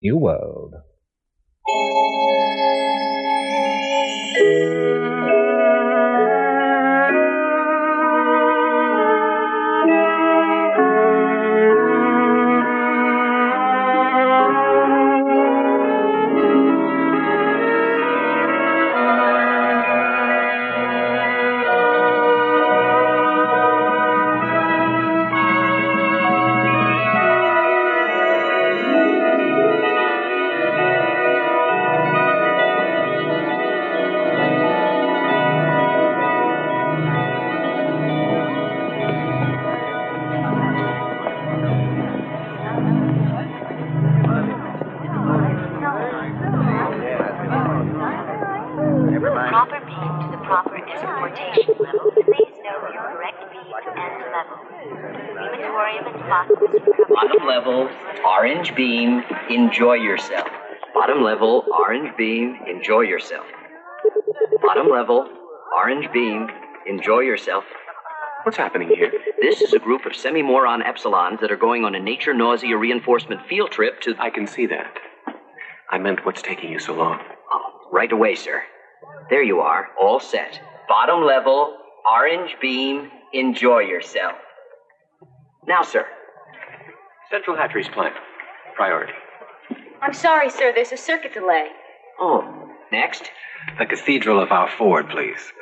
New World. Proper beam to the proper exportation level. Please note your correct beam and level. Crematorium and phosphorus recovery. Bottom level, orange beam, enjoy yourself. Bottom level, orange beam, enjoy yourself. Bottom level, orange beam, enjoy yourself. What's happening here? This is a group of semi-moron epsilons that are going on a nature nausea reinforcement field trip to... I can see that. I meant what's taking you so long. Oh, right away, sir. There you are, all set. Bottom level, orange beam, enjoy yourself. Now, sir. Central Hatcheries plant. Priority. I'm sorry, sir. There's a circuit delay. Oh, next. The Cathedral of Our Ford, please.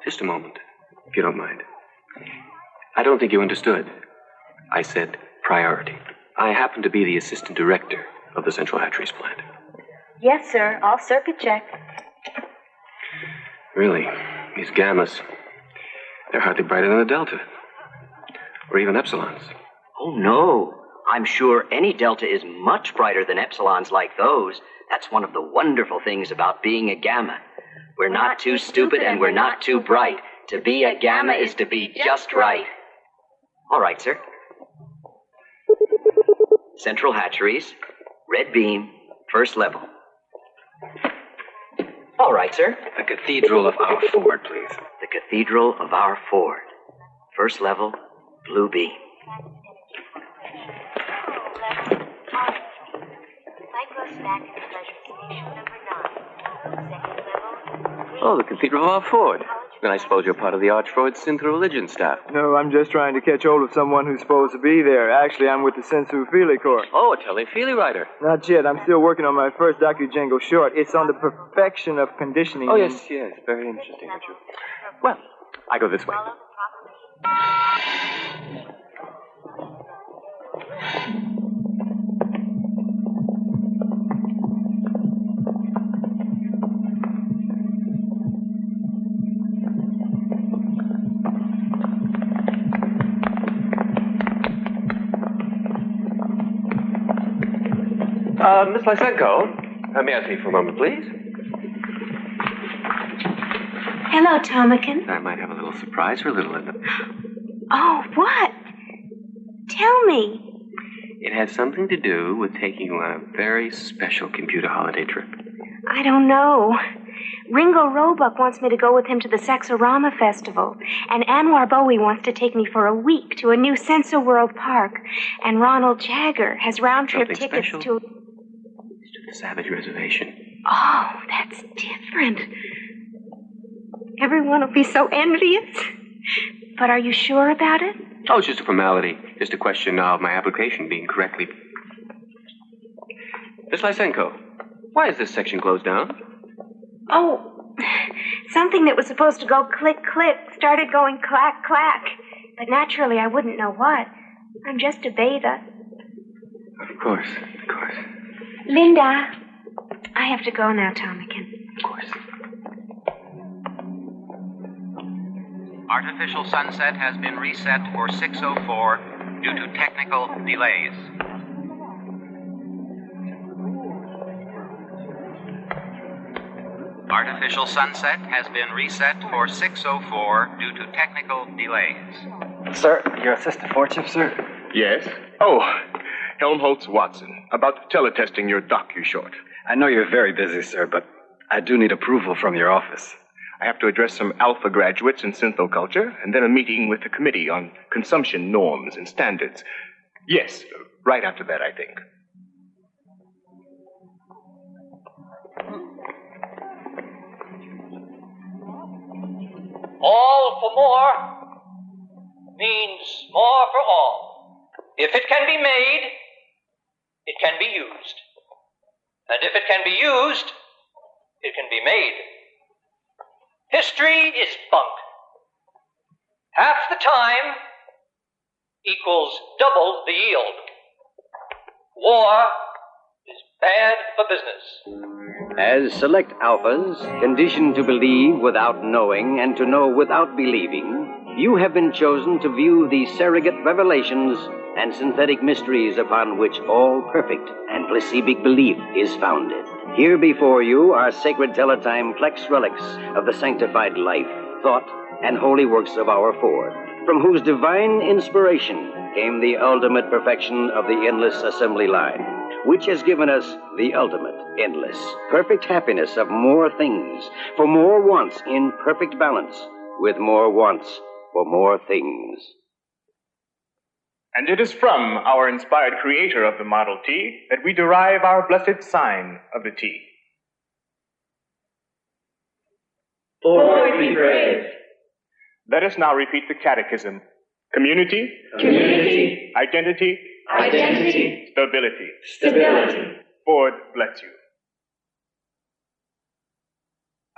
Just a moment, if you don't mind. I don't think you understood. I said priority. I happen to be the assistant director of the Central Hatcheries plant. Yes, sir. All circuit check. Really, these gammas, they're hardly brighter than a delta. Or even epsilons. Oh, no. I'm sure any delta is much brighter than epsilons like those. That's one of the wonderful things about being a gamma. We're not too stupid and we're not too bright. To be a gamma is to be just right. All right, sir. Central Hatcheries, red beam, first level. All right, sir. The Cathedral of Our Ford, please. The Cathedral of Our Ford, first level, blue beam. Cyclostack and pleasure station number 9. Second level. Oh, the Cathedral of Our Ford. Then I suppose you're part of the Archfreud Synth religion staff. No, I'm just trying to catch hold of someone who's supposed to be there. Actually, I'm with the Sensu Feely Corps. Oh, a Telefeely writer. Not yet. I'm still working on my first docu-jango short. It's on the perfection of conditioning. Oh, yes. Very interesting, aren't you? Well, I go this way. Follow the proper beam. Miss Lysenko, may I see you for a moment, please? Hello, Tomakin. I might have a little surprise for little Linda. Oh, what? Tell me. It has something to do with taking you on a very special computer holiday trip. I don't know. Ringo Roebuck wants me to go with him to the Sexorama Festival. And Anwar Bowie wants to take me for a week to a new Senso World Park. And Ronald Jagger has round-trip Something tickets special? to... It's to the Savage Reservation. Oh, that's different. Everyone will be so envious. But are you sure about it? Oh, it's just a formality. Just a question of my application being correctly... Miss Lysenko, why is this section closed down? Oh, something that was supposed to go click, click started going clack, clack. But naturally, I wouldn't know what. I'm just a beta. Of course. Linda, I have to go now, Tomakin. Of course. Artificial sunset has been reset for 6:04 due to technical delays. Artificial sunset has been reset for 6:04 due to technical delays. Sir, your assistant for chief, sir? Yes? Oh, Helmholtz Watson, about teletesting your docu-short. I know you're very busy, sir, but I do need approval from your office. I have to address some alpha graduates in synthoculture, and then a meeting with the committee on consumption norms and standards. Yes, right after that, I think. All for more means more for all. If it can be made, it can be used. And if it can be used, it can be made. History is bunk. Half the time equals double the yield. War is bad for business. As select alphas, conditioned to believe without knowing and to know without believing, you have been chosen to view the surrogate revelations and synthetic mysteries upon which all perfect and placibic belief is founded. Here before you are sacred teletime plex relics of the sanctified life, thought, and holy works of our Ford, from whose divine inspiration came the ultimate perfection of the endless assembly line, which has given us the ultimate, endless, perfect happiness of more things, for more wants in perfect balance, with more wants for more things. And it is from our inspired creator of the Model T that we derive our blessed sign of the T. Lord be praised. Let us now repeat the catechism. Community. Community. Identity. Identity. Stability. Stability. Ford bless you.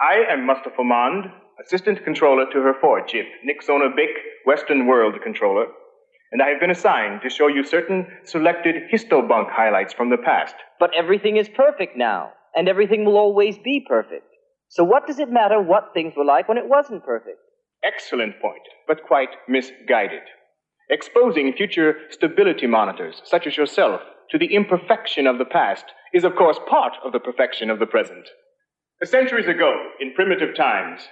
I am Mustafa Mond, Assistant Controller to her Ford chip, Nixona Bic, Western World Controller, and I have been assigned to show you certain selected histobunk highlights from the past. But everything is perfect now, and everything will always be perfect. So what does it matter what things were like when it wasn't perfect? Excellent point, but quite misguided. Exposing future stability monitors, such as yourself, to the imperfection of the past is, of course, part of the perfection of the present. Centuries ago, in primitive times,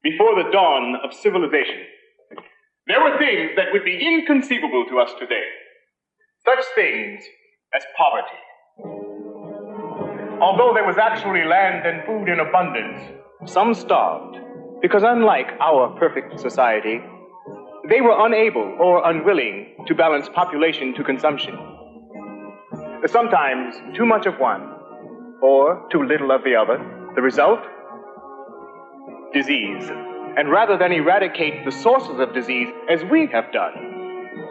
before the dawn of civilization, there were things that would be inconceivable to us today. Such things as poverty. Although there was actually land and food in abundance, some starved, because unlike our perfect society, they were unable or unwilling to balance population to consumption. Sometimes too much of one, or too little of the other. The result? Disease. And rather than eradicate the sources of disease as we have done,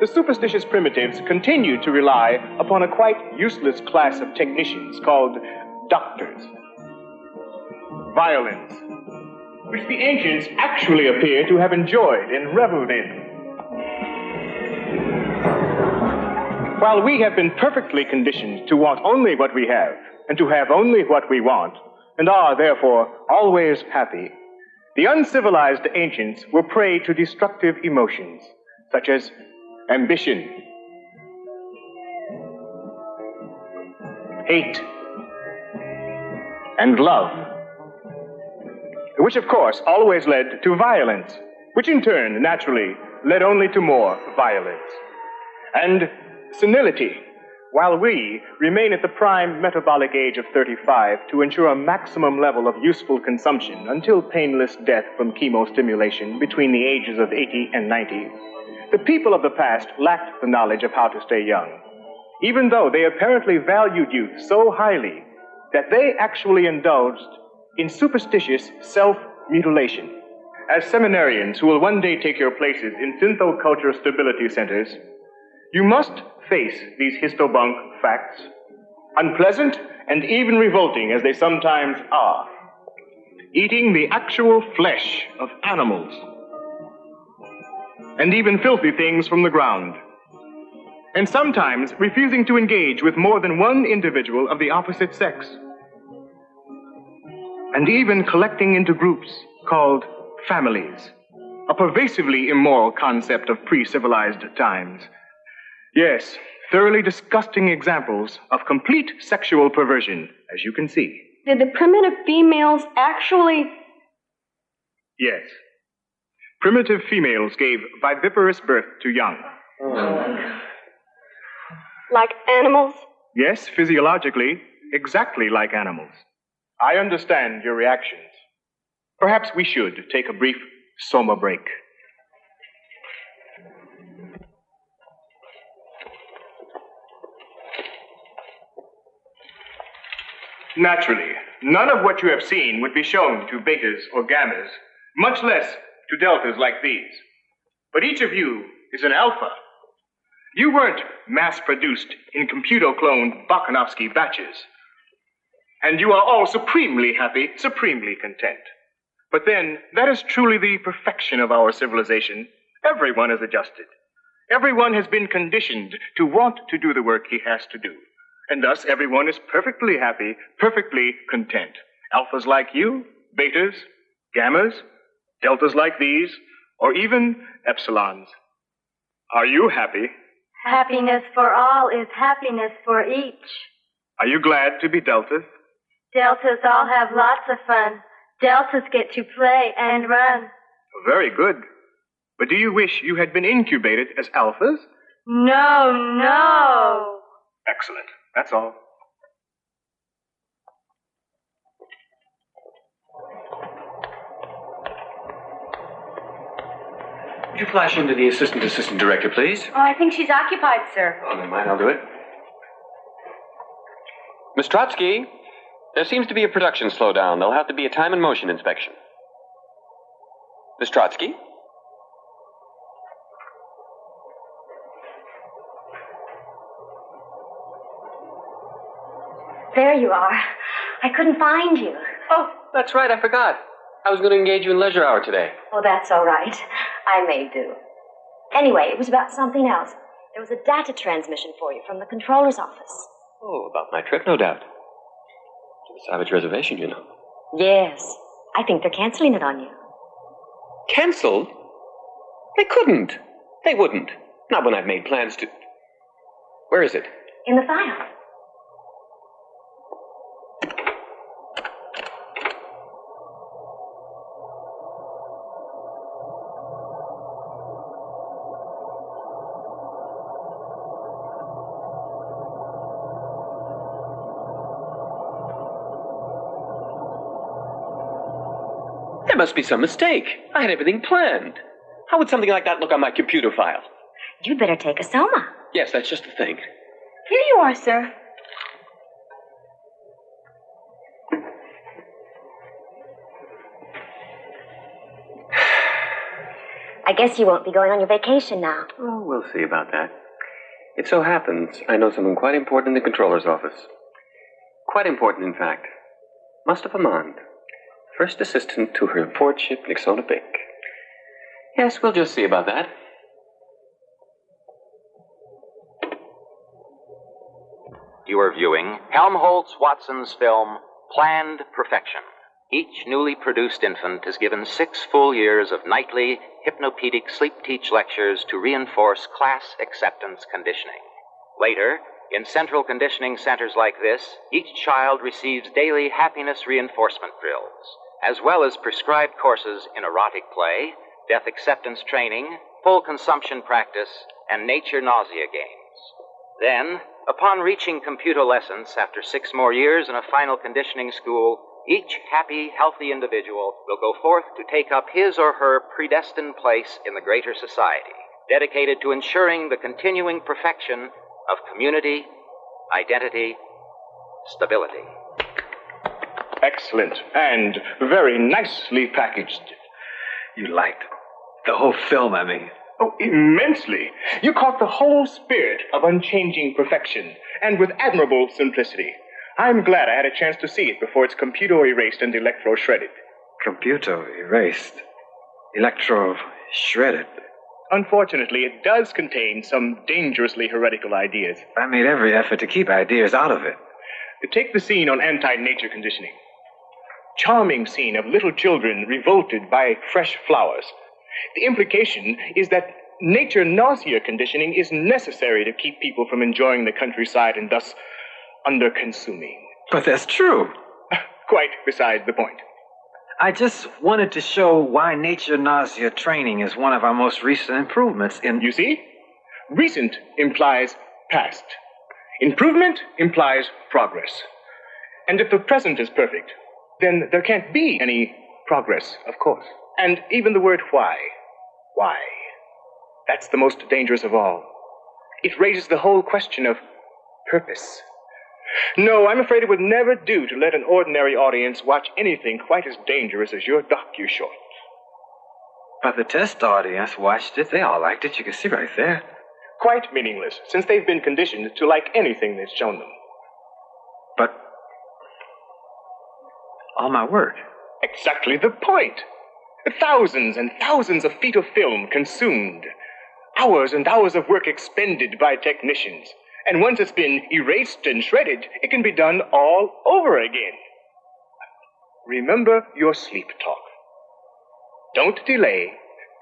the superstitious primitives continued to rely upon a quite useless class of technicians called doctors. Violence, which the ancients actually appear to have enjoyed and reveled in. While we have been perfectly conditioned to want only what we have, and to have only what we want, and are, therefore, always happy, the uncivilized ancients were prey to destructive emotions, such as ambition, hate, and love, which, of course, always led to violence, which in turn, naturally, led only to more violence. And senility, while we remain at the prime metabolic age of 35 to ensure a maximum level of useful consumption until painless death from chemostimulation between the ages of 80 and 90, the people of the past lacked the knowledge of how to stay young, even though they apparently valued youth so highly that they actually indulged in superstitious self-mutilation. As seminarians who will one day take your places in synthoculture stability centers, you must face these histobunk facts, unpleasant and even revolting as they sometimes are. Eating the actual flesh of animals, and even filthy things from the ground, and sometimes refusing to engage with more than one individual of the opposite sex, and even collecting into groups called families, a pervasively immoral concept of pre-civilized times. Yes, thoroughly disgusting examples of complete sexual perversion, as you can see. Did the primitive females actually... Yes. Primitive females gave viviparous birth to young. Like animals? Yes, physiologically, exactly like animals. I understand your reactions. Perhaps we should take a brief soma break. Naturally, none of what you have seen would be shown to betas or gammas, much less to deltas like these. But each of you is an alpha. You weren't mass-produced in computer-cloned Bakhanovsky batches. And you are all supremely happy, supremely content. But then, that is truly the perfection of our civilization. Everyone is adjusted. Everyone has been conditioned to want to do the work he has to do. And thus, everyone is perfectly happy, perfectly content. Alphas like you, betas, gammas, deltas like these, or even epsilons. Are you happy? Happiness for all is happiness for each. Are you glad to be deltas? Deltas all have lots of fun. Deltas get to play and run. Very good. But do you wish you had been incubated as alphas? No. Excellent. That's all. Would you flash into the assistant director, please? Oh, I think she's occupied, sir. Oh, never mind. I'll do it. Miss Trotsky, there seems to be a production slowdown. There'll have to be a time and motion inspection. Miss Trotsky? There you are. I couldn't find you. Oh, that's right. I forgot. I was going to engage you in leisure hour today. Oh, that's all right. I may do. Anyway, it was about something else. There was a data transmission for you from the controller's office. Oh, about my trip, no doubt. To the Savage Reservation, you know. Yes. I think they're canceling it on you. Cancelled? They couldn't. They wouldn't. Not when I've made plans to... Where is it? In the file. There must be some mistake. I had everything planned. How would something like that look on my computer file? You'd better take a soma. Yes, that's just the thing. Here you are, sir. I guess you won't be going on your vacation now. Oh, we'll see about that. It so happens I know someone quite important in the controller's office. Quite important, in fact. Mustafa Mond. First assistant to her portship, Nixona Bink. Yes, we'll just see about that. You are viewing Helmholtz Watson's film, Planned Perfection. Each newly produced infant is given 6 full years of nightly hypnopedic sleep-teach lectures to reinforce class acceptance conditioning. Later, in central conditioning centers like this, each child receives daily happiness reinforcement drills, as well as prescribed courses in erotic play, death acceptance training, full consumption practice, and nature nausea games. Then, upon reaching computolescence after 6 more years in a final conditioning school, each happy, healthy individual will go forth to take up his or her predestined place in the greater society, dedicated to ensuring the continuing perfection of community, identity, stability. Excellent. And very nicely packaged. You liked the whole film, I mean. Oh, immensely. You caught the whole spirit of unchanging perfection, and with admirable simplicity. I'm glad I had a chance to see it before it's computer erased and electro shredded. Computer erased. Electro shredded. Unfortunately, it does contain some dangerously heretical ideas. I made every effort to keep ideas out of it. Take the scene on anti-nature conditioning. Charming scene of little children revolted by fresh flowers. The implication is that nature nausea conditioning is necessary to keep people from enjoying the countryside and thus under-consuming. But that's true. Quite besides the point. I just wanted to show why nature nausea training is one of our most recent improvements in... You see? Recent implies past. Improvement implies progress. And if the present is perfect, then there can't be any progress, of course. And even the word why. Why? That's the most dangerous of all. It raises the whole question of purpose. No, I'm afraid it would never do to let an ordinary audience watch anything quite as dangerous as your docu-short. But the test audience watched it. They all liked it. You can see right there. Quite meaningless, since they've been conditioned to like anything that's shown them. But all my work. Exactly the point. Thousands and thousands of feet of film consumed. Hours and hours of work expended by technicians. And once it's been erased and shredded, it can be done all over again. Remember your sleep talk. Don't delay.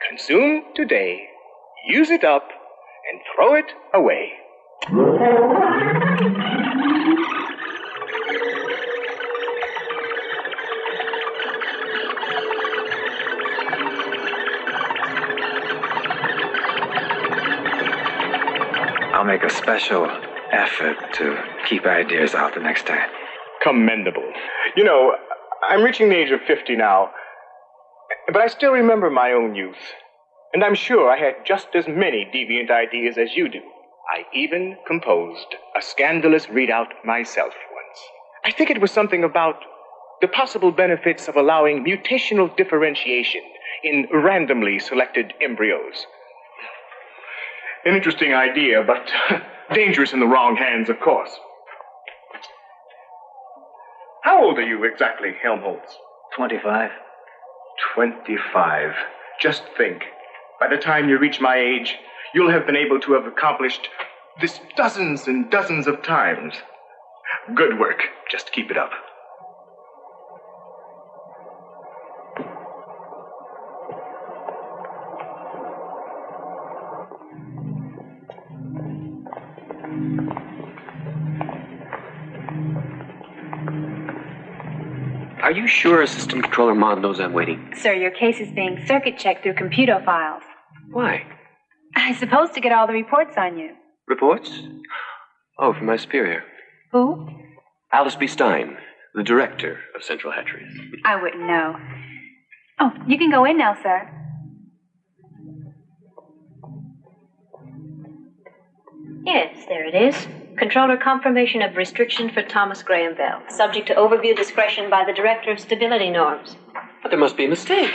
Consume today. Use it up and throw it away. I'll make a special effort to keep ideas out the next time. Commendable. You know, I'm reaching the age of 50 now, but I still remember my own youth. And I'm sure I had just as many deviant ideas as you do. I even composed a scandalous readout myself once. I think it was something about the possible benefits of allowing mutational differentiation in randomly selected embryos. An interesting idea, but dangerous in the wrong hands, of course. How old are you exactly, Helmholtz? 25. 25. Just think. By the time you reach my age, you'll have been able to have accomplished this dozens and dozens of times. Good work. Just keep it up. Are you sure Assistant Controller Maud knows I'm waiting? Sir, your case is being circuit checked through computer files. Why? I suppose to get all the reports on you. Reports? Oh, from my superior. Who? Aldous B. Stein, the director of Central Hatcheries. I wouldn't know. Oh, you can go in now, sir. Yes, there it is. Controller confirmation of restriction for Thomas Graham Bell, subject to overview discretion by the Director of Stability Norms. But there must be a mistake.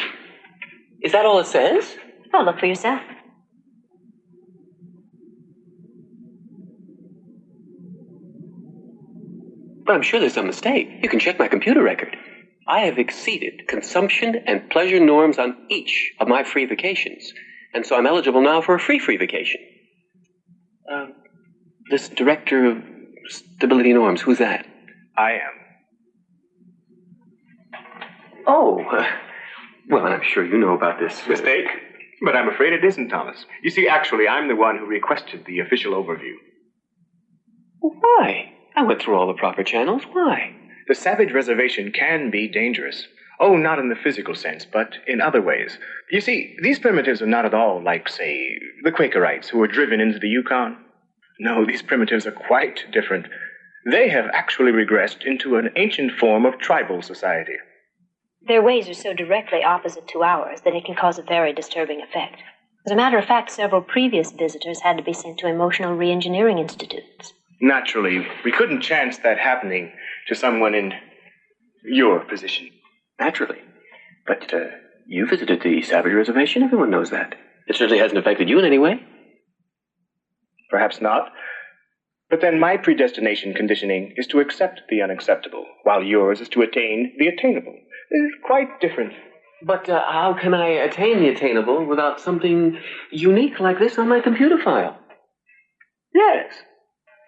Is that all it says? Oh, look for yourself. But I'm sure there's some mistake. You can check my computer record. I have exceeded consumption and pleasure norms on each of my free vacations. And so I'm eligible now for a free vacation. This Director of Stability Norms, who's that? I am. Oh, well, I'm sure you know about this. Mistake? But I'm afraid it isn't, Thomas. You see, actually, I'm the one who requested the official overview. Why? I went through all the proper channels. Why? The Savage Reservation can be dangerous. Oh, not in the physical sense, but in other ways. You see, these primitives are not at all like, say, the Quakerites who were driven into the Yukon. No, these primitives are quite different. They have actually regressed into an ancient form of tribal society. Their ways are so directly opposite to ours that it can cause a very disturbing effect. As a matter of fact, several previous visitors had to be sent to emotional reengineering institutes. Naturally, we couldn't chance that happening to someone in your position. Naturally. But you visited the Savage Reservation. Everyone knows that. It certainly hasn't affected you in any way. Perhaps not. But then my predestination conditioning is to accept the unacceptable, while yours is to attain the attainable. It's quite different. But how can I attain the attainable without something unique like this on my computer file? Yes.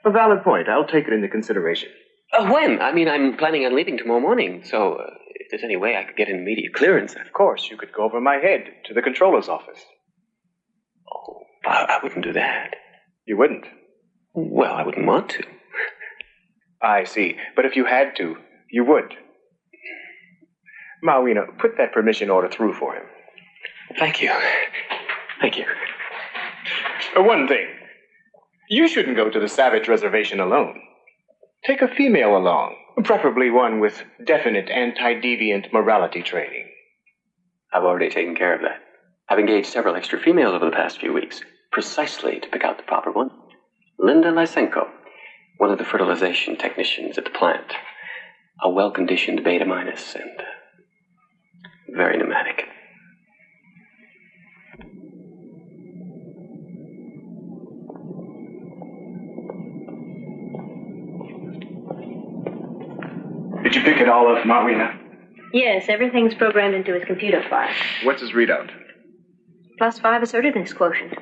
A valid point. I'll take it into consideration. When? I mean, I'm planning on leaving tomorrow morning, so if there's any way I could get an immediate clearance. Of course, you could go over my head to the controller's office. Oh, I wouldn't do that. You wouldn't? Well, I wouldn't want to. I see. But if you had to, you would. Mawina, put that permission order through for him. Thank you. Thank you. One thing. You shouldn't go to the Savage Reservation alone. Take a female along, preferably one with definite anti-deviant morality training. I've already taken care of that. I've engaged several extra females over the past few weeks, precisely to pick out the proper one. Linda Lysenko, one of the fertilization technicians at the plant. A well-conditioned beta minus and very pneumatic. Did you pick it all up, Marina? Yes, everything's programmed into his computer file. What's his readout? +5 assertiveness quotient.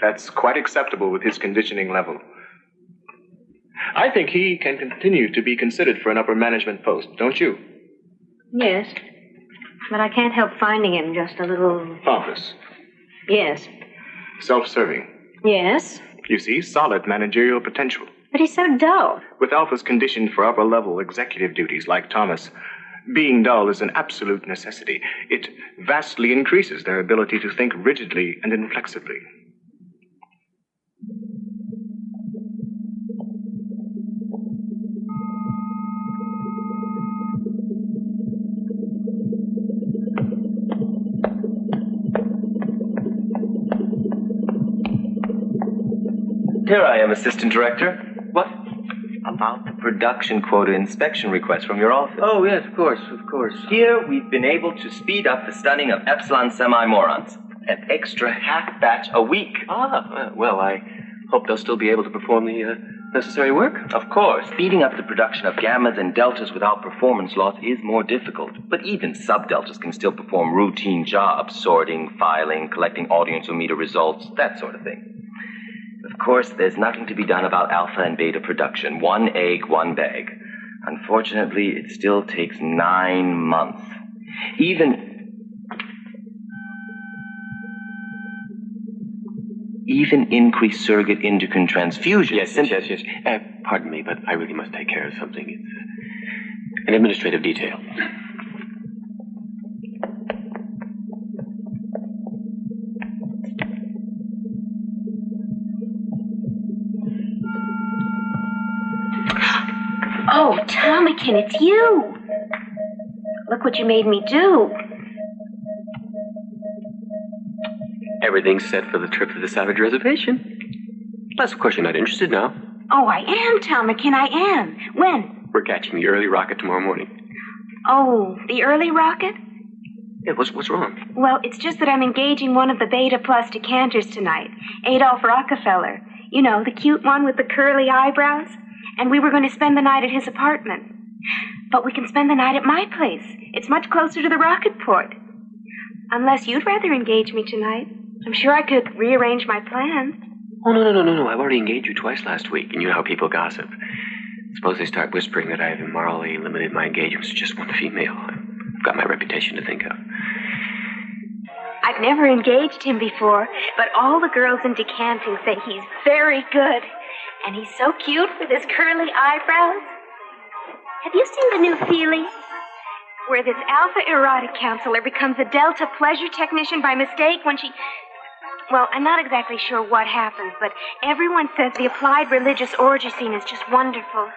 That's quite acceptable with his conditioning level. I think he can continue to be considered for an upper management post, don't you? Yes, but I can't help finding him just a little... Pompous. Yes. Self-serving. Yes. You see, solid managerial potential. But he's so dull. With alphas conditioned for upper-level executive duties like Thomas, being dull is an absolute necessity. It vastly increases their ability to think rigidly and inflexibly. Here I am, Assistant Director. What? About the production quota inspection request from your office. Oh, yes, of course, of course. Here, we've been able to speed up the stunning of epsilon semi-morons. An extra half batch a week. Well, I hope they'll still be able to perform the necessary work. Of course, speeding up the production of gammas and deltas without performance loss is more difficult. But even sub-deltas can still perform routine jobs, sorting, filing, collecting audiometer results, that sort of thing. Of course, there's nothing to be done about alpha and beta production. 1 egg, 1 bag. Unfortunately, it still takes 9 months. Even increased surrogate endocrine transfusion. Yes. Pardon me, but I really must take care of something. It's an administrative detail. Oh, Tommykin, it's you. Look what you made me do. Everything's set for the trip to the Savage Reservation. Unless, of course, you're not interested now. Oh, I am, Tommykin, I am. When? We're catching the early rocket tomorrow morning. Oh, the early rocket? Yeah, what's wrong? Well, it's just that I'm engaging one of the Beta Plus decanters tonight. Adolph Rockefeller. You know, the cute one with the curly eyebrows. And we were going to spend the night at his apartment. But we can spend the night at my place. It's much closer to the rocket port. Unless you'd rather engage me tonight. I'm sure I could rearrange my plans. Oh, no. I've already engaged you twice last week, and you know how people gossip. Suppose they start whispering that I've immorally limited my engagements to just one female. I've got my reputation to think of. I've never engaged him before, but all the girls in decanting say he's very good. And he's so cute with his curly eyebrows. Have you seen the new Feely? Where this alpha erotic counselor becomes a delta pleasure technician by mistake when she... Well, I'm not exactly sure what happens, but everyone says the applied religious orgy scene is just wonderful.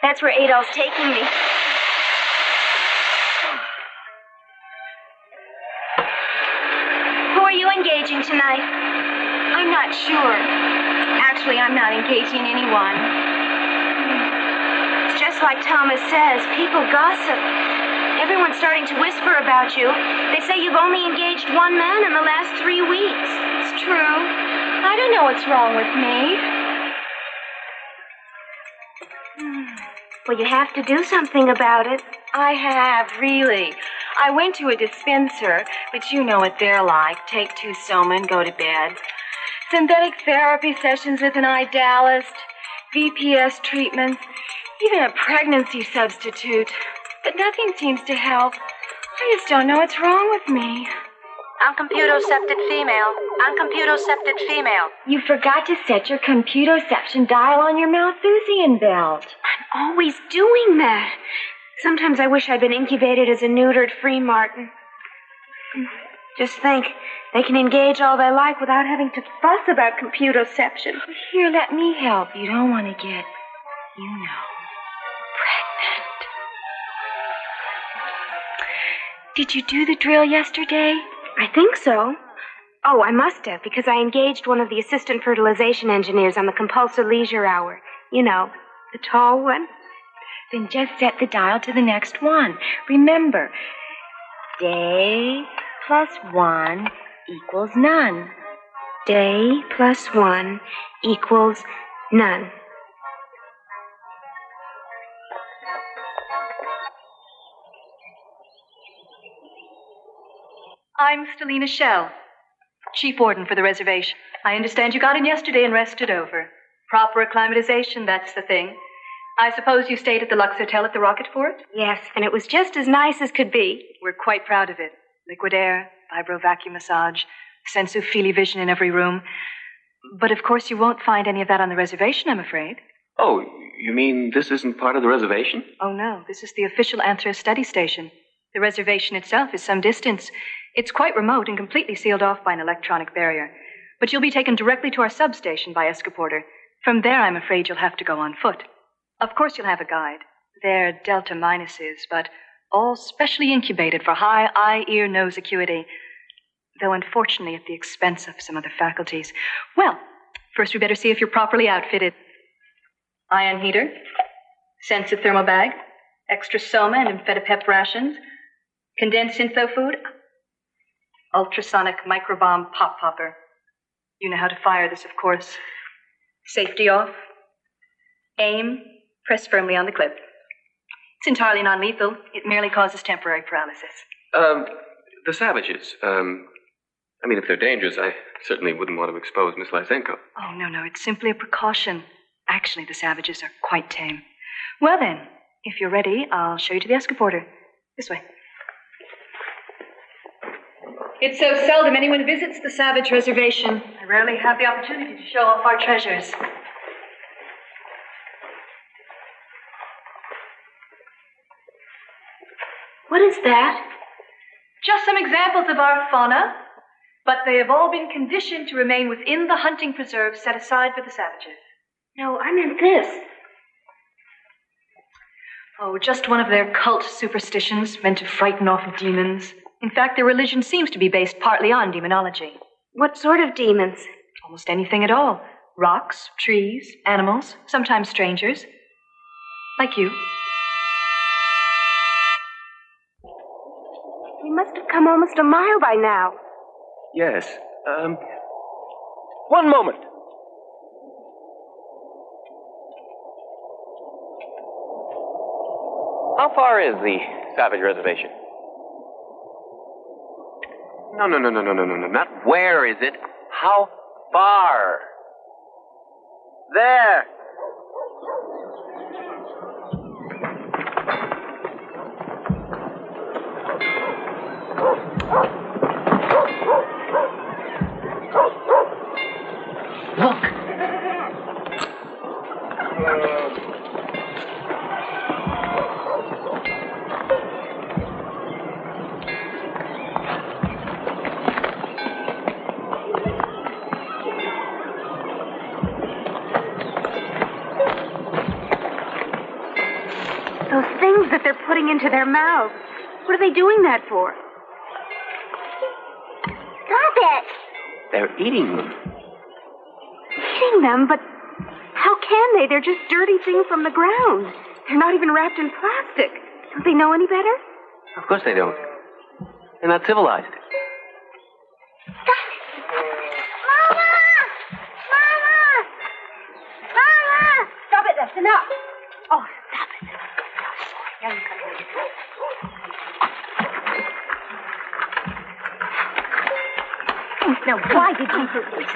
That's where Adolph's taking me. Who are you engaging tonight? I'm not sure. Actually, I'm not engaging anyone. It's just like Thomas says. People gossip. Everyone's starting to whisper about you. They say you've only engaged one man in the last 3 weeks. It's true. I don't know what's wrong with me. Well, you have to do something about it. I have, really. I went to a dispenser, but you know what they're like. Take 2 soma and go to bed. Synthetic therapy sessions with an idealist, VPS treatments, even a pregnancy substitute. But nothing seems to help. I just don't know what's wrong with me. Uncomputocepted female. Uncomputocepted female. You forgot to set your computoception dial on your Malthusian belt. I'm always doing that. Sometimes I wish I'd been incubated as a neutered free martin. Just think, they can engage all they like without having to fuss about computoception. Here, let me help. You don't want to get, pregnant. Did you do the drill yesterday? I think so. Oh, I must have, because I engaged one of the assistant fertilization engineers on the compulsory leisure hour. You know, the tall one. Then just set the dial to the next one. Remember, day plus 1 equals none. Day plus 1 equals none. I'm Stelina Shell, chief warden for the reservation. I understand you got in yesterday and rested over. Proper acclimatization, that's the thing. I suppose you stayed at the Lux Hotel at the Rocket Fort? Yes, and it was just as nice as could be. We're quite proud of it. Liquid air, vibro vacuum massage, sensu-feely vision in every room. But of course you won't find any of that on the reservation, I'm afraid. Oh, you mean this isn't part of the reservation? Oh, no. This is the official Anthro study station. The reservation itself is some distance. It's quite remote and completely sealed off by an electronic barrier. But you'll be taken directly to our substation by Escaporter. From there, I'm afraid you'll have to go on foot. Of course, you'll have a guide. They're delta minuses, but all specially incubated for high eye, ear, nose acuity. Though unfortunately at the expense of some other faculties. Well, first we better see if you're properly outfitted. Ion heater, sensitive thermal bag, extra soma and amphetamine rations, condensed syntho food, ultrasonic microbomb pop popper. You know how to fire this, of course. Safety off. Aim, press firmly on the clip. It's entirely non-lethal. It merely causes temporary paralysis. The savages, if they're dangerous, I certainly wouldn't want to expose Miss Lysenko. Oh, no, it's simply a precaution. Actually, the savages are quite tame. Well then, if you're ready, I'll show you to the Escaporter. This way. It's so seldom anyone visits the Savage Reservation. I rarely have the opportunity to show off our treasures. What is that? Just some examples of our fauna, but they have all been conditioned to remain within the hunting preserve set aside for the savages. No, I meant this. Oh, just one of their cult superstitions meant to frighten off demons. In fact, their religion seems to be based partly on demonology. What sort of demons? Almost anything at all. Rocks, trees, animals, sometimes strangers. Like you. We must have come almost a mile by now. Yes. One moment. How far is the Savage Reservation? No. Not where is it? How far? There. Look. Those things that they're putting into their mouths. What are they doing that for? Stop it! They're eating them. Eating them? But how can they? They're just dirty things from the ground. They're not even wrapped in plastic. Don't they know any better? Of course they don't. They're not civilized. Stop it, that's enough. Oh, stop it. Now you come here. Now, why did you do this?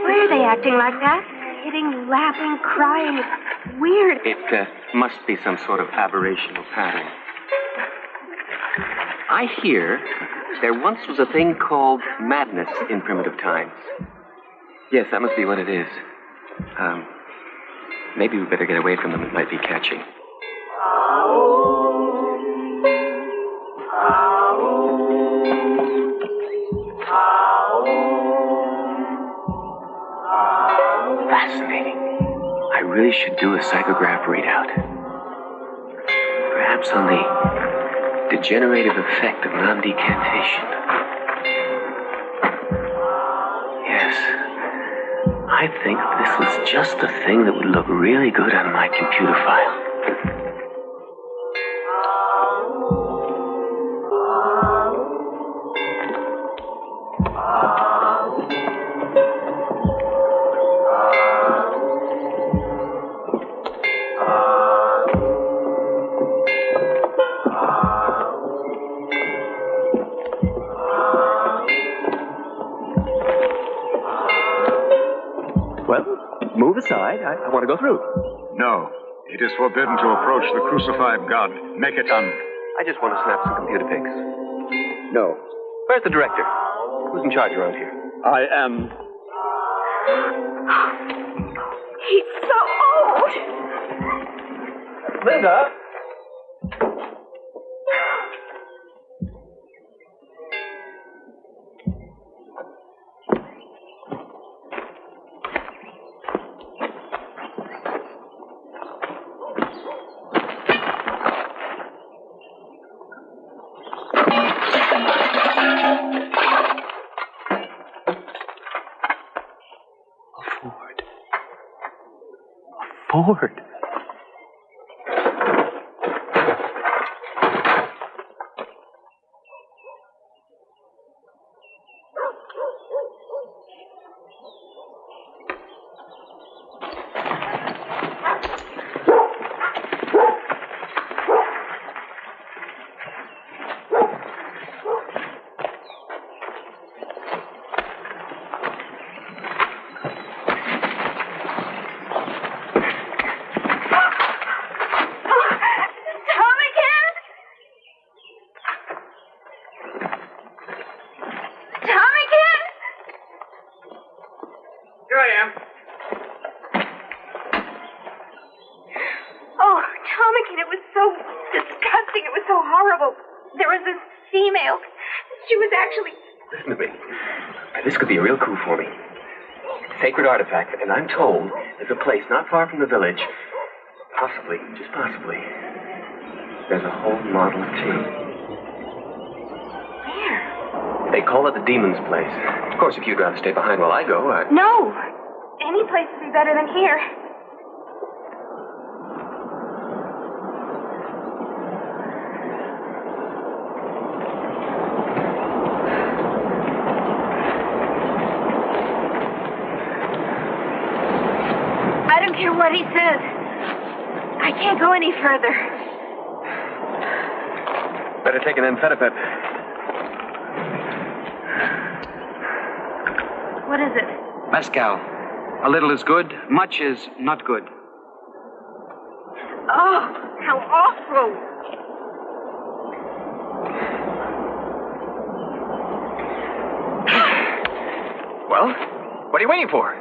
Why are they acting like that? Hitting, laughing, crying. It's weird. It must be some sort of aberrational pattern. I hear there once was a thing called madness in primitive times. Yes, that must be what it is. Maybe we better get away from them. It might be catching. Fascinating. I really should do a psychograph readout. Perhaps on the degenerative effect of non-decantation. Yes. I think this was just the thing that would look really good on my computer file. Well, move aside. I want to go through. No. It is forbidden to approach the crucified God. Make it I just want to snap some computer pics. No. Where's the director? Who's in charge around here? I am. He's so old. Linda? Ford. Listen to me. This could be a real coup for me. It's a sacred artifact, and I'm told there's a place not far from the village. Possibly, just possibly, there's a whole Model T. Where? They call it the Demon's Place. Of course, if you'd rather stay behind while I go, No. Any place would be better than here. I don't care what he says. I can't go any further. Better take an amphetamine. What is it? Mescal. A little is good, much is not good. Oh, how awful. Well, what are you waiting for?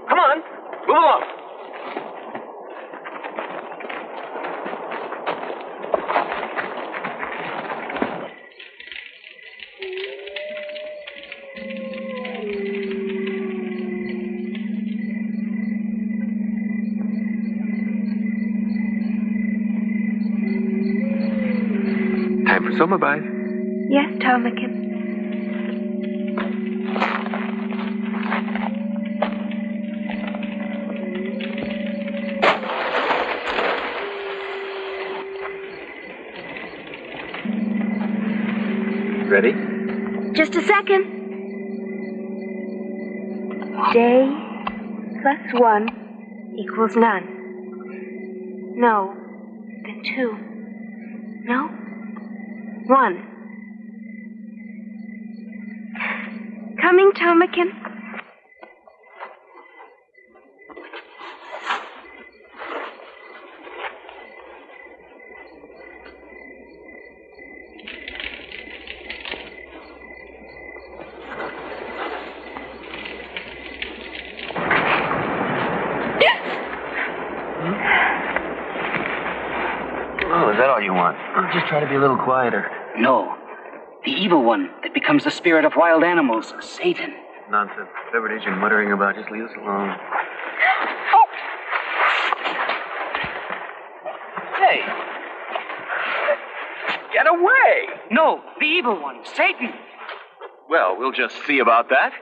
Come on, move along. Time for summer bye. Yes, Tomakin. Ready? Just a second. Day plus 1 equals none. No. Then 2. No? 1. Coming, Tomakin. Oh, is that all you want? I'll just try to be a little quieter. No. The evil one that becomes the spirit of wild animals, Satan. Nonsense. Whatever it is you're muttering about, just leave us alone. Hey! Get away! No, the evil one, Satan. Well, we'll just see about that.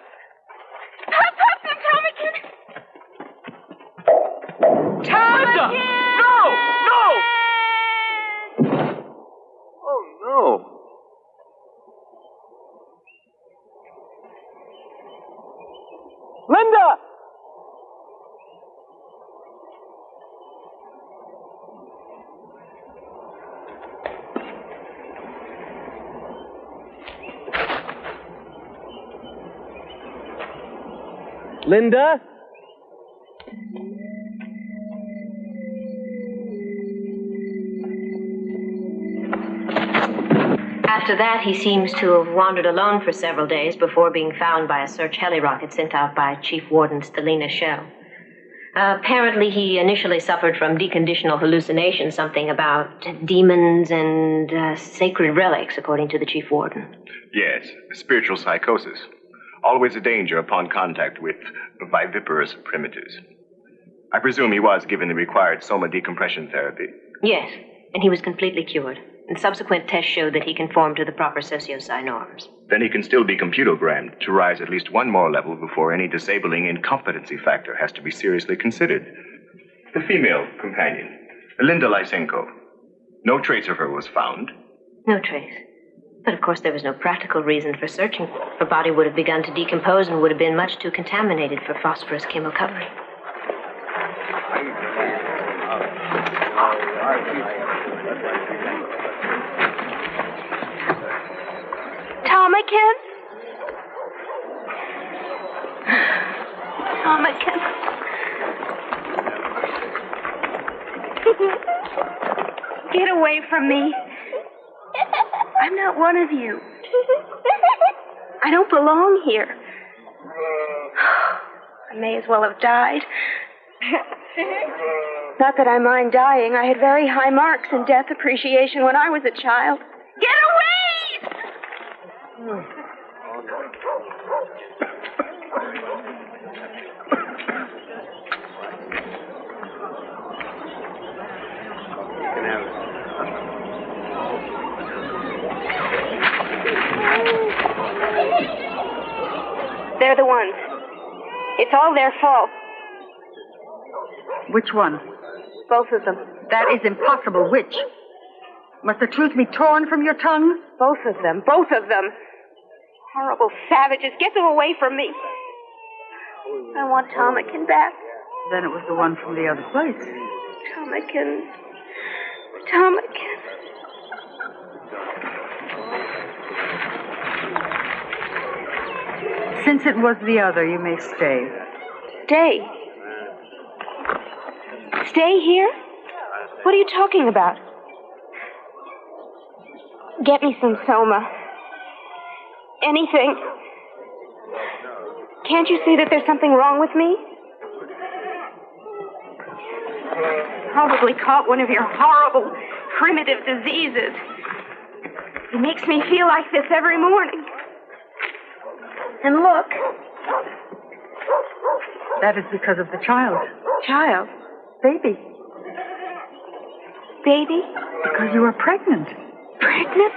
Tomakin! No! No! Oh, no. Linda! Linda? After that, he seems to have wandered alone for several days before being found by a search heli rocket sent out by Chief Warden Stelina Shell. Apparently, he initially suffered from deconditional hallucinations, something about demons and sacred relics, according to the Chief Warden. Yes, spiritual psychosis. Always a danger upon contact with viviparous primitives. I presume he was given the required soma decompression therapy. Yes, and he was completely cured. And subsequent tests showed that he conformed to the proper socio-psi norms. Then he can still be computogrammed to rise at least one more level before any disabling incompetency factor has to be seriously considered. The female companion, Linda Lysenko. No trace of her was found. No trace. But of course there was no practical reason for searching. Her body would have begun to decompose and would have been much too contaminated for phosphorus chemocovery. Tomakin? Tomakin. Get away from me. I'm not one of you. I don't belong here. I may as well have died. Not that I mind dying. I had very high marks in death appreciation when I was a child. Get away! They're the ones. It's all their fault. Which one? Both of them. That is impossible. Which? Must the truth be torn from your tongue? Both of them. Both of them. Horrible savages. Get them away from me. I want Tomakin back. Then it was the one from the other place. Tomakin. Tomakin. Since it was the other, you may stay. Stay? Stay here? What are you talking about? Get me some soma. Anything. Can't you see that there's something wrong with me? Probably caught one of your horrible, primitive diseases. It makes me feel like this every morning. And look. That is because of the child. Child? Baby. Baby? Because you are pregnant. Pregnant?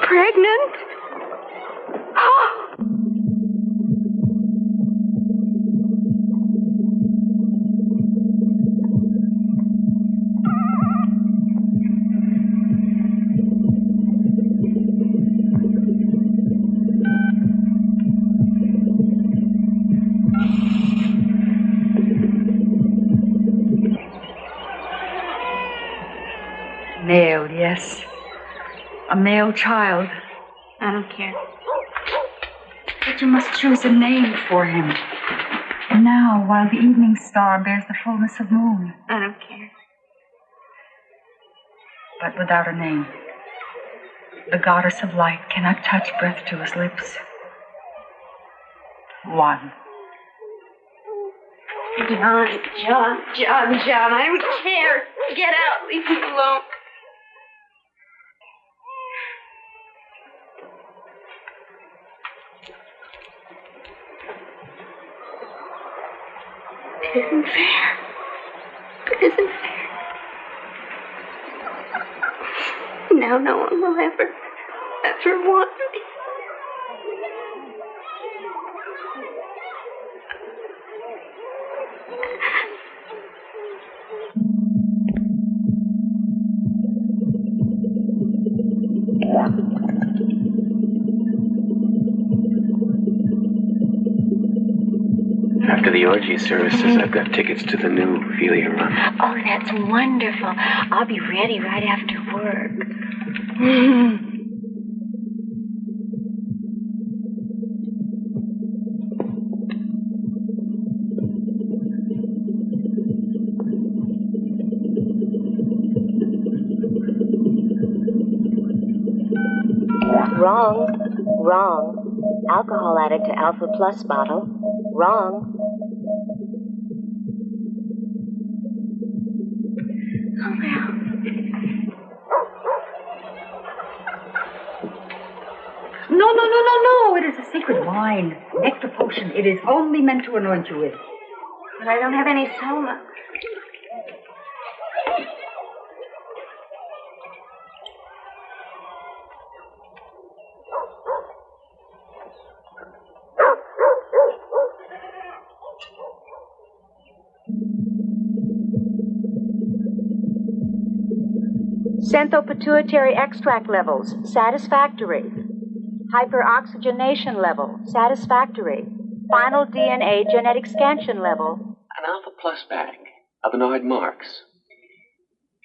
Pregnant? Male, yes. A male child. I don't care. But you must choose a name for him. Now, while the evening star bears the fullness of moon. I don't care. But without a name, the goddess of light cannot touch breath to his lips. One. John, I don't care. Get out. Leave me alone. It isn't fair. It isn't fair. Now no one will ever want me. After the orgy services, I've got tickets to the new Ophelia run. Oh, that's wonderful. I'll be ready right after work. Wrong. Wrong. Alcohol added to Alpha Plus bottle. Wrong. Oh, well. No. It is a secret wine. Nectar potion. It is only meant to anoint you with. But I don't have any soma. Xanthopituitary extract levels, satisfactory. Hyperoxygenation level, satisfactory. Final DNA genetic scansion level. An Alpha Plus bag of Bernard Marx.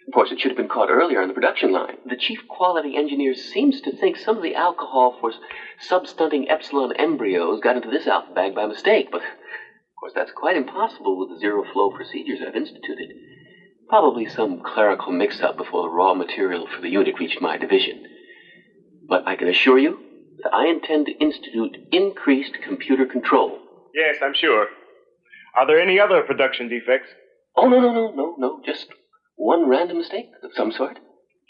Of course, it should have been caught earlier on the production line. The chief quality engineer seems to think some of the alcohol for substunting epsilon embryos got into this alpha bag by mistake, but of course that's quite impossible with the zero-flow procedures I've instituted. Probably some clerical mix-up before the raw material for the unit reached my division. But I can assure you that I intend to institute increased computer control. Yes, I'm sure. Are there any other production defects? Oh, no. Just one random mistake of some sort.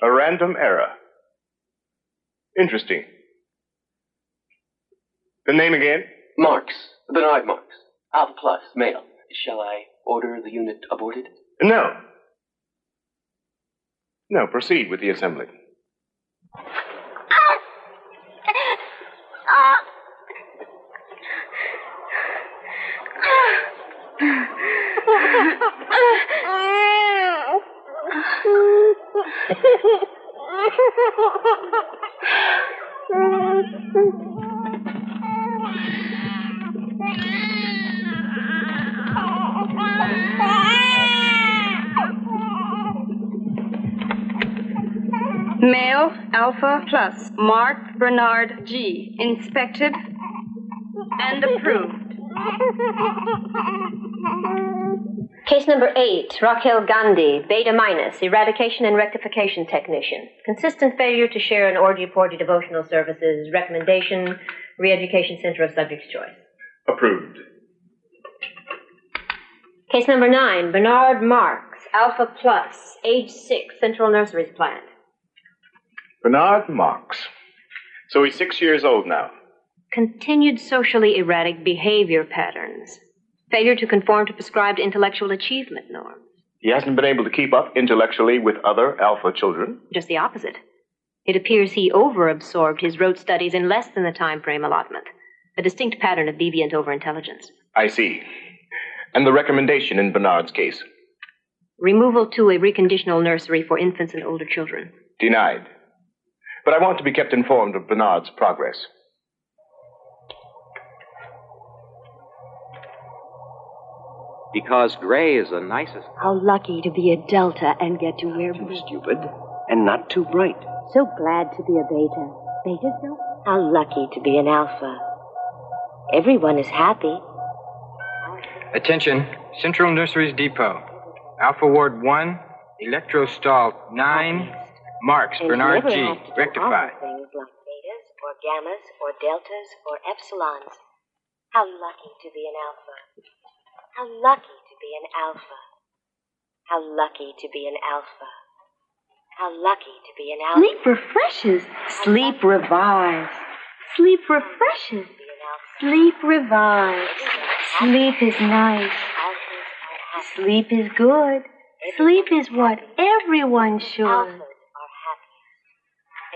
A random error. Interesting. The name again? Marx. Bernard Marx. Alpha Plus, male. Shall I order the unit aborted? No. No, proceed with the assembly. Male, Alpha Plus, Mark Bernard G. Inspected and approved. Case number 8, Raquel Gandhi, Beta Minus, Eradication and Rectification Technician. Consistent failure to share in orgy-porgy devotional services. Recommendation, Re-Education Center of Subject's Choice. Approved. Case number 9, Bernard Marx, Alpha Plus, age 6, Central Nurseries Plant. Bernard Marx. So he's 6 years old now. Continued socially erratic behavior patterns. Failure to conform to prescribed intellectual achievement norms. He hasn't been able to keep up intellectually with other alpha children. Just the opposite. It appears he overabsorbed his rote studies in less than the time frame allotment. A distinct pattern of deviant overintelligence. I see. And the recommendation in Bernard's case? Removal to a reconditional nursery for infants and older children. Denied. But I want to be kept informed of Bernard's progress. Because gray is the nicest. How lucky to be a Delta and get to wear blue. Stupid and not too bright. So glad to be a Beta. Betas, though? How lucky to be an Alpha. Everyone is happy. Attention, Central Nurseries Depot. Alpha Ward 1, Electrostall 9, Marx, And Bernard you G, never have to do rectified. awful things like betas or gammas or deltas or epsilons. How lucky to be an Alpha. How lucky to be an Alpha. How lucky to be an Alpha. How lucky to be an Alpha. Sleep refreshes. Sleep revives. Sleep refreshes. Sleep revives. Sleep is nice. Sleep is good. Sleep is what everyone should. Alphas are happy.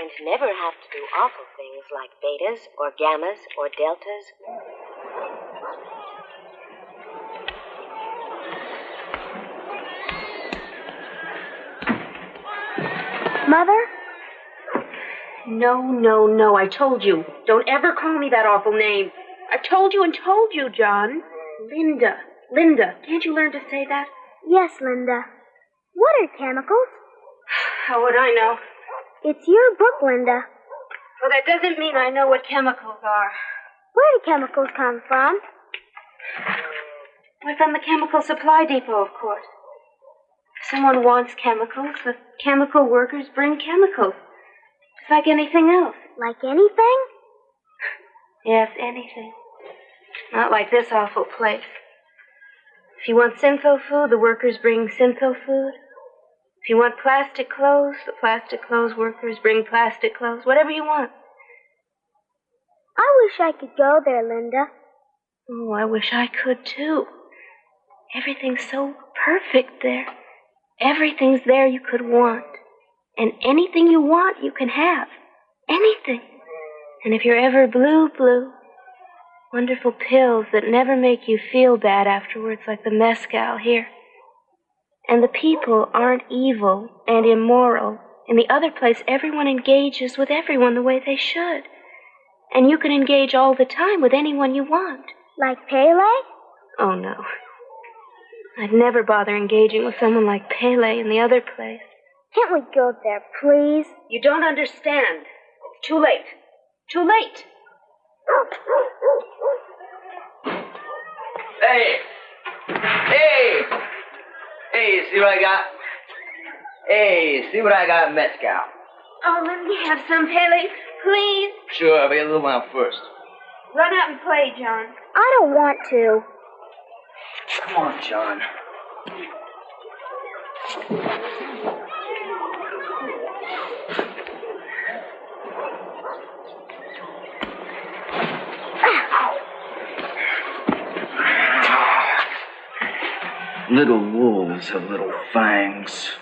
And never have to do awful things like betas or gammas or deltas. Mother? No. I told you. Don't ever call me that awful name. I've told you and told you, John. Linda. Can't you learn to say that? Yes, Linda. What are chemicals? How would I know? It's your book, Linda. Well, that doesn't mean I know what chemicals are. Where do chemicals come from? Why, from the chemical supply depot, of course. If someone wants chemicals, the chemical workers bring chemicals. It's like anything else. Like anything? Yes, anything. Not like this awful place. If you want syntho food, the workers bring syntho food. If you want plastic clothes, the plastic clothes workers bring plastic clothes. Whatever you want. I wish I could go there, Linda. Oh, I wish I could, too. Everything's so perfect there. Everything's there you could want. And anything you want, you can have. Anything. And if you're ever blue, wonderful pills that never make you feel bad afterwards, like the mescal here. And the people aren't evil and immoral. In the other place, everyone engages with everyone the way they should. And you can engage all the time with anyone you want. Like Pele? Oh, no. I'd never bother engaging with someone like Pele in the other place. Can't we go there, please? You don't understand. It's too late. Too late. Hey! Hey! Hey, see what I got? Hey, see what I got in mezcal. Oh, let me have some, Pele, please. Sure, I'll be a little one out first. Run out and play, John. I don't want to. Come on, John. Little wolves have little fangs.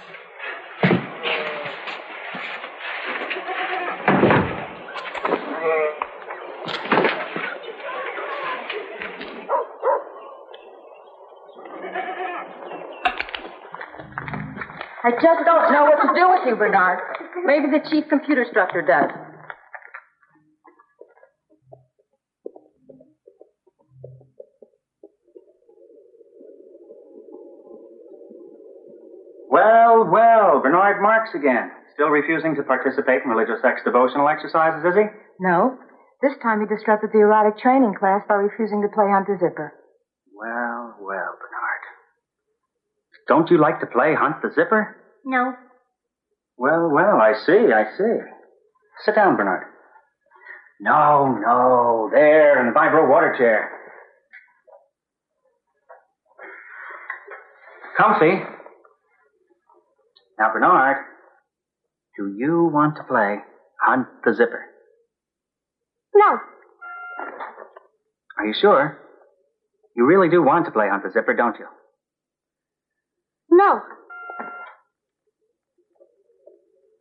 I just don't know what to do with you, Bernard. Maybe the chief computer instructor does. Well, well, Bernard Marx again. Still refusing to participate in religious ex-devotional exercises, is he? No. This time he disrupted the erotic training class by refusing to play Hunt the Zipper. Well, well, Bernard. Don't you like to play Hunt the Zipper? No. Well, well, I see. Sit down, Bernard. No, there, in the vibro water chair. Comfy. Now, Bernard, do you want to play Hunt the Zipper? No. Are you sure? You really do want to play Hunt the Zipper, don't you? No.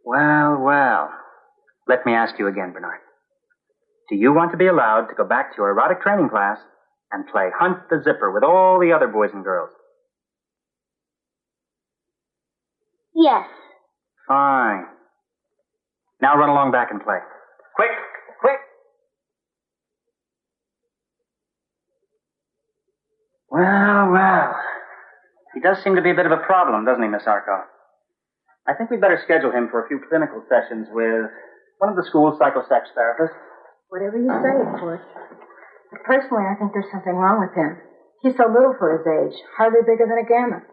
Well. Let me ask you again, Bernard. Do you want to be allowed to go back to your erotic training class and play Hunt the Zipper with all the other boys and girls? Yes. Fine. Now run along back and play. Quick! Well. He does seem to be a bit of a problem, doesn't he, Miss Arco? I think we'd better schedule him for a few clinical sessions with one of the school's psychosex therapists. Whatever you say, of course. But personally, I think there's something wrong with him. He's so little for his age, hardly bigger than a gamma.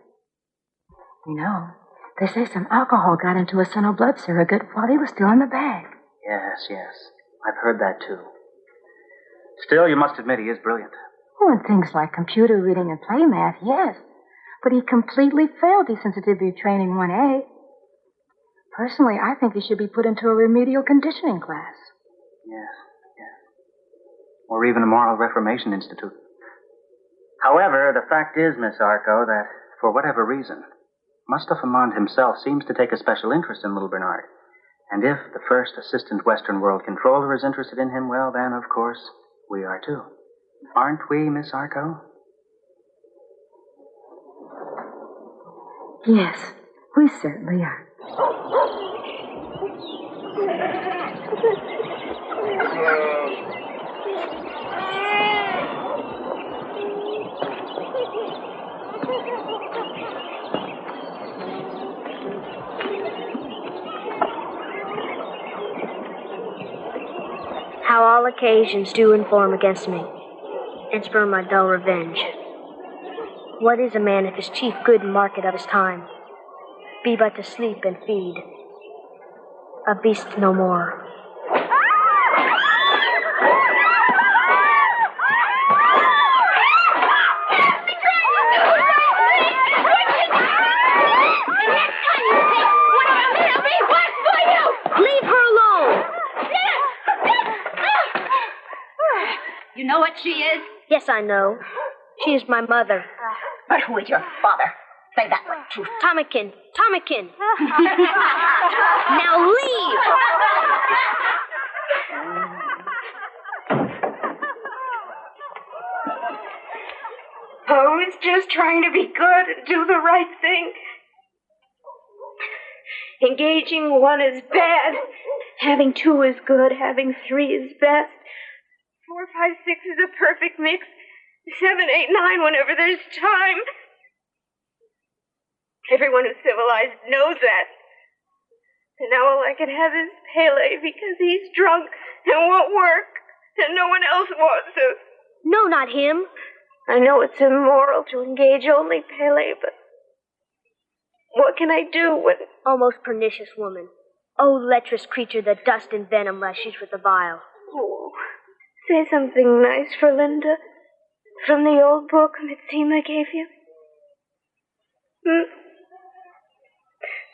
You know, they say some alcohol got into a son of blood surrogate while he was still in the bag. Yes. I've heard that, too. Still, you must admit he is brilliant. Oh, and things like computer reading and play math, yes. But he completely failed desensitivity training 1A. Personally, I think he should be put into a remedial conditioning class. Yes. Or even a moral reformation institute. However, the fact is, Miss Arco, that for whatever reason, Mustafa Mond himself seems to take a special interest in little Bernard. And if the first assistant Western World controller is interested in him, well, then, of course, we are too. Aren't we, Miss Arco? Yes, we certainly are. How all occasions do inform against me, and spur my dull revenge. What is a man if his chief good market of his time be but to sleep and feed? A beast no more. Leave her alone! You know what she is? Yes, I know. She is my mother. But who is your father? Say that with truth. Tomikin! Tomikin! Now leave! Oh, it's just trying to be good and do the right thing. Engaging one is bad. Having two is good. Having three is best. 4, 5, 6 is a perfect mix. 7, 8, 9 whenever there's time. Everyone who's civilized knows that. And now all I can have is Pele because he's drunk and won't work. And no one else wants to. No, not him. I know it's immoral to engage only Pele, but what can I do when... Oh, most pernicious woman. Oh, lecherous creature that dust and venom rushes with the vial. Oh, say something nice for Linda. From the old book, Mitsima gave you.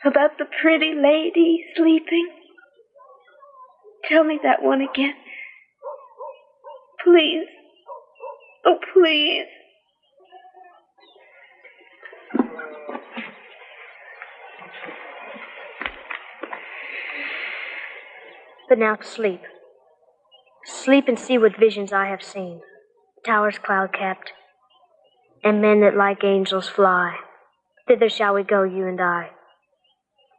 About the pretty lady sleeping. Tell me that one again. Please. Oh, please. But now to sleep. Sleep and see what visions I have seen. Towers cloud-capped, and men that like angels fly. Thither shall we go, you and I.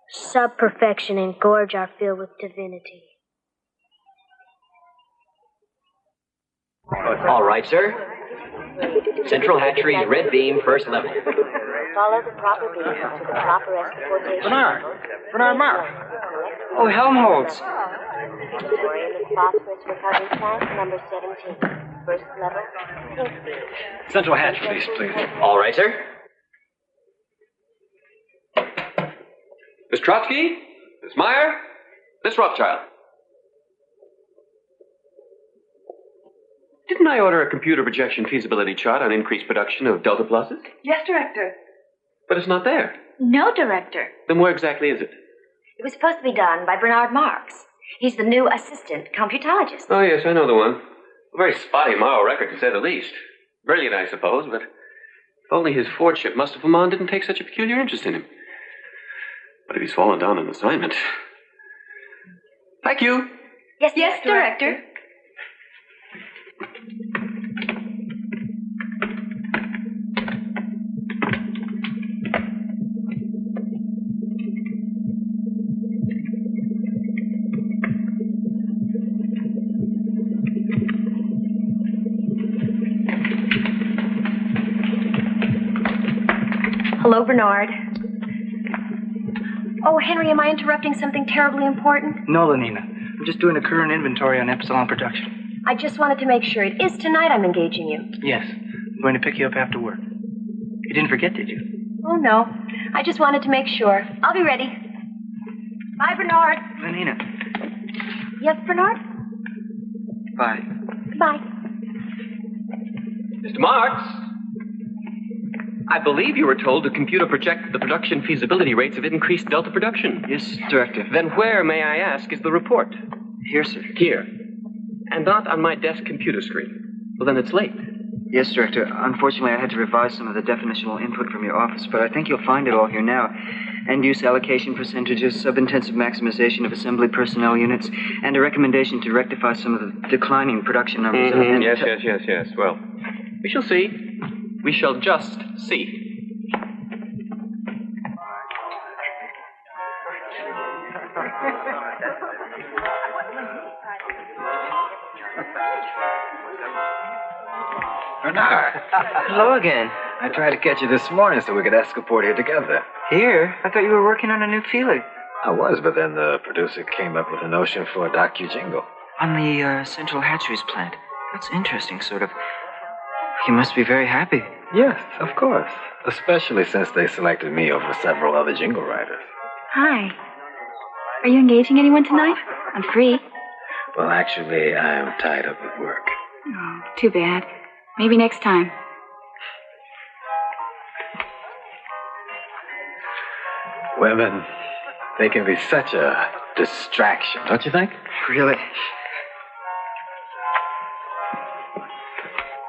Sub-perfection and gorge are filled with divinity. All right, sir. Central hatchery, red beam, first level. Follow the proper beam to the proper escortation. Bernard Mark. Oh, Helmholtz. Uranium and phosphorus recovery tank number 17. First level, pink beam. Central hatchery, please. All right, sir. Miss Trotsky? Miss Meyer? Miss Rothschild? Didn't I order a computer projection feasibility chart on increased production of Delta Pluses? Yes, Director. But it's not there. No, Director. Then where exactly is it? It was supposed to be done by Bernard Marx. He's the new assistant computologist. Oh, yes, I know the one. A very spotty moral record, to say the least. Brilliant, I suppose, but if only his Fordship Mustafa Mon didn't take such a peculiar interest in him. But if he's fallen down on assignment... Thank you. Yes, Director. Hello, Bernard. Oh, Henry, am I interrupting something terribly important? No, Lenina. I'm just doing a current inventory on Epsilon production. I just wanted to make sure. It is tonight I'm engaging you. Yes. I'm going to pick you up after work. You didn't forget, did you? Oh, no. I just wanted to make sure. I'll be ready. Bye, Bernard. Lenina. Yes, Bernard? Bye. Goodbye. Mr. Marx? I believe you were told to computer project the production feasibility rates of increased Delta production. Yes, Director. Then where, may I ask, is the report? Here, sir. Here. And not on my desk computer screen. Well, then it's late. Yes, Director. Unfortunately, I had to revise some of the definitional input from your office, but I think you'll find it all here now. End-use allocation percentages, sub-intensive maximization of assembly personnel units, and a recommendation to rectify some of the declining production numbers. Mm-hmm. Yes. Well, we shall see. We shall just see. Bernard. Hello again. I tried to catch you this morning so we could escapade here together. Here? I thought you were working on a new feeling. I was, but then the producer came up with a notion for a docu-jingle. On the Central Hatcheries plant. That's interesting, sort of. You must be very happy. Yes, of course. Especially since they selected me over several other jingle writers. Hi. Are you engaging anyone tonight? I'm free. Well, actually, I'm tied up with work. Oh, too bad. Maybe next time. Women, they can be such a distraction, don't you think? Really?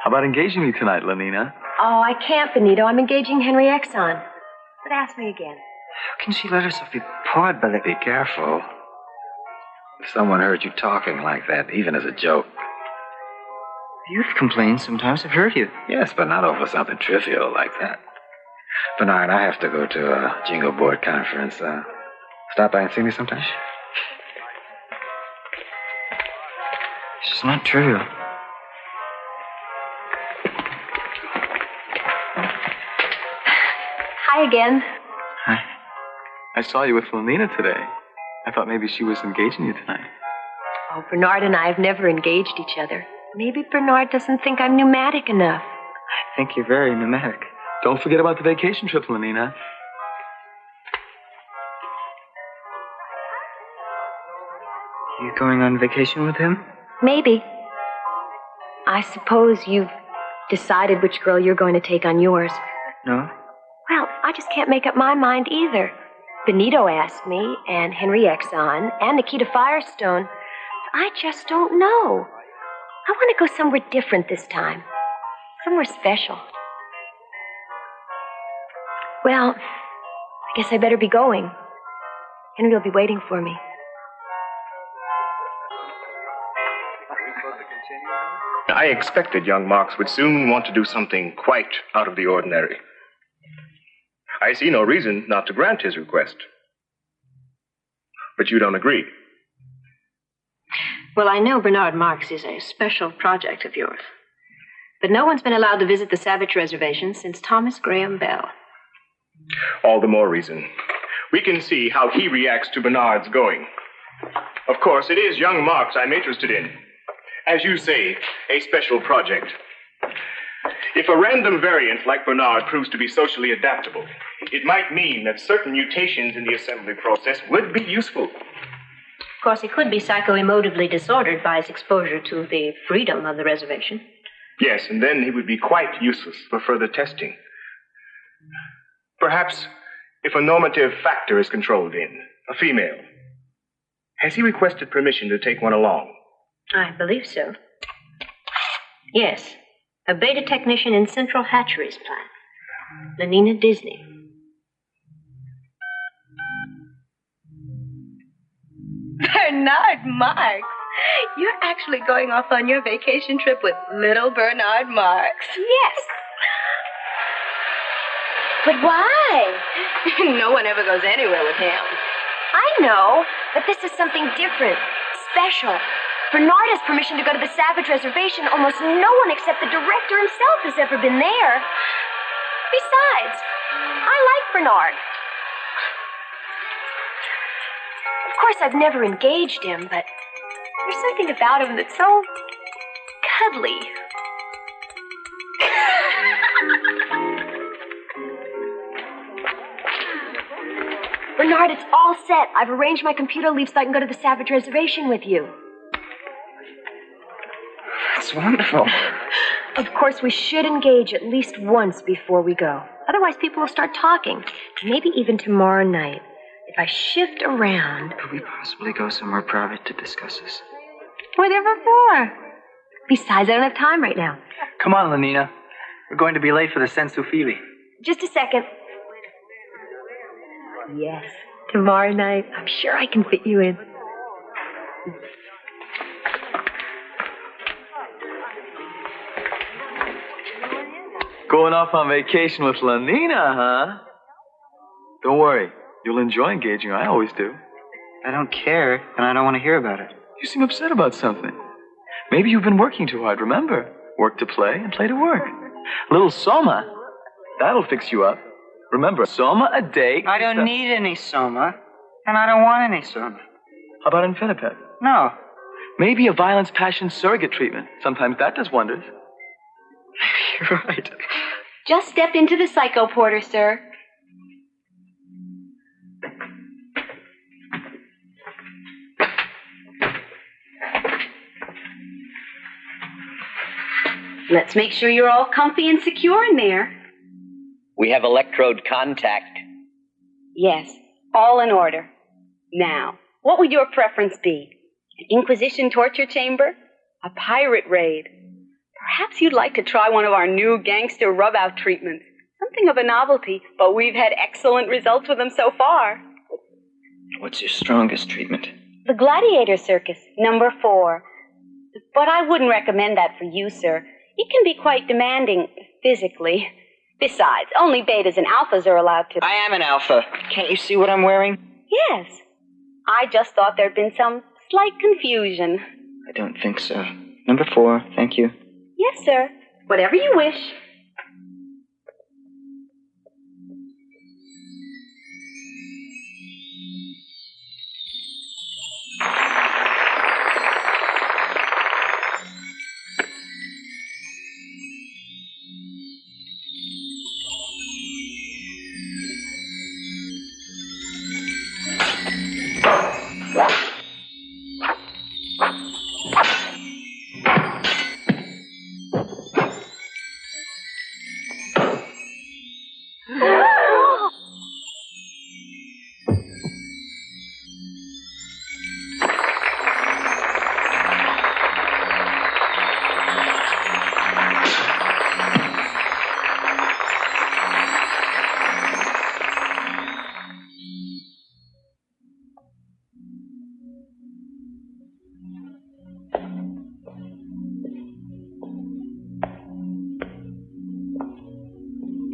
How about engaging me tonight, Lenina? Oh, I can't, Benito. I'm engaging Henry Exon. But ask me again. How can she let herself be pawed by the... Be careful. If someone heard you talking like that, even as a joke. You've complained sometimes. I've heard you. Yes, but not over something trivial like that. Bernard, I have to go to a jingle board conference. Stop by and see me sometime? It's not trivial. Hi again. Hi. I saw you with Lenina today. I thought maybe she was engaging you tonight. Oh, Bernard and I have never engaged each other. Maybe Bernard doesn't think I'm pneumatic enough. I think you're very pneumatic. Don't forget about the vacation trip, Lenina. You going on vacation with him? Maybe. I suppose you've decided which girl you're going to take on yours. No? Well, I just can't make up my mind either. Benito asked me, and Henry Exon, and Nikita Firestone. I just don't know. I want to go somewhere different this time. Somewhere special. Well, I guess I better be going. Henry will be waiting for me. I expected young Marx would soon want to do something quite out of the ordinary. I see no reason not to grant his request. But you don't agree. Well, I know Bernard Marx is a special project of yours. But no one's been allowed to visit the Savage Reservation since Thomas Graham Bell. All the more reason. We can see how he reacts to Bernard's going. Of course, it is young Marx I'm interested in. As you say, a special project. If a random variant like Bernard proves to be socially adaptable, it might mean that certain mutations in the assembly process would be useful. Of course, he could be psycho-emotively disordered by his exposure to the freedom of the reservation. Yes, and then he would be quite useless for further testing. Perhaps if a normative factor is controlled in, a female. Has he requested permission to take one along? I believe so. Yes, a beta technician in Central Hatcheries plant. Lenina Disney. Bernard Marx. You're actually going off on your vacation trip with little Bernard Marx. Yes. But why? No one ever goes anywhere with him. I know, but this is something different, special. Bernard has permission to go to the Savage Reservation. Almost no one except the director himself has ever been there. Besides, I like Bernard. Of course, I've never engaged him, but there's something about him that's so cuddly. Bernard, it's all set. I've arranged my computer leave so I can go to the Savage Reservation with you. That's wonderful. Of course, we should engage at least once before we go. Otherwise, people will start talking. Maybe even tomorrow night. If I shift around... Could we possibly go somewhere private to discuss this? Whatever for. Besides, I don't have time right now. Come on, Lenina. We're going to be late for the sensu fili. Just a second. Yes, tomorrow night. I'm sure I can fit you in. Going off on vacation with Lenina, huh? Don't worry. You'll enjoy engaging her. I always do. I don't care, and I don't want to hear about it. You seem upset about something. Maybe you've been working too hard, remember? Work to play and play to work. A little soma. That'll fix you up. Remember, soma a day... I don't need any soma, and I don't want any soma. How about Infinipet? No. Maybe a violence passion surrogate treatment. Sometimes that does wonders. You're right. Just step into the psycho porter, sir. Let's make sure you're all comfy and secure in there. We have electrode contact. Yes, all in order. Now, what would your preference be? An Inquisition torture chamber? A pirate raid? Perhaps you'd like to try one of our new gangster rub-out treatments. Something of a novelty, but we've had excellent results with them so far. What's your strongest treatment? The Gladiator Circus, number 4. But I wouldn't recommend that for you, sir. It can be quite demanding physically. Besides, only betas and alphas are allowed to... I am an alpha. Can't you see what I'm wearing? Yes. I just thought there'd been some slight confusion. I don't think so. Number 4, thank you. Yes, sir. Whatever you wish.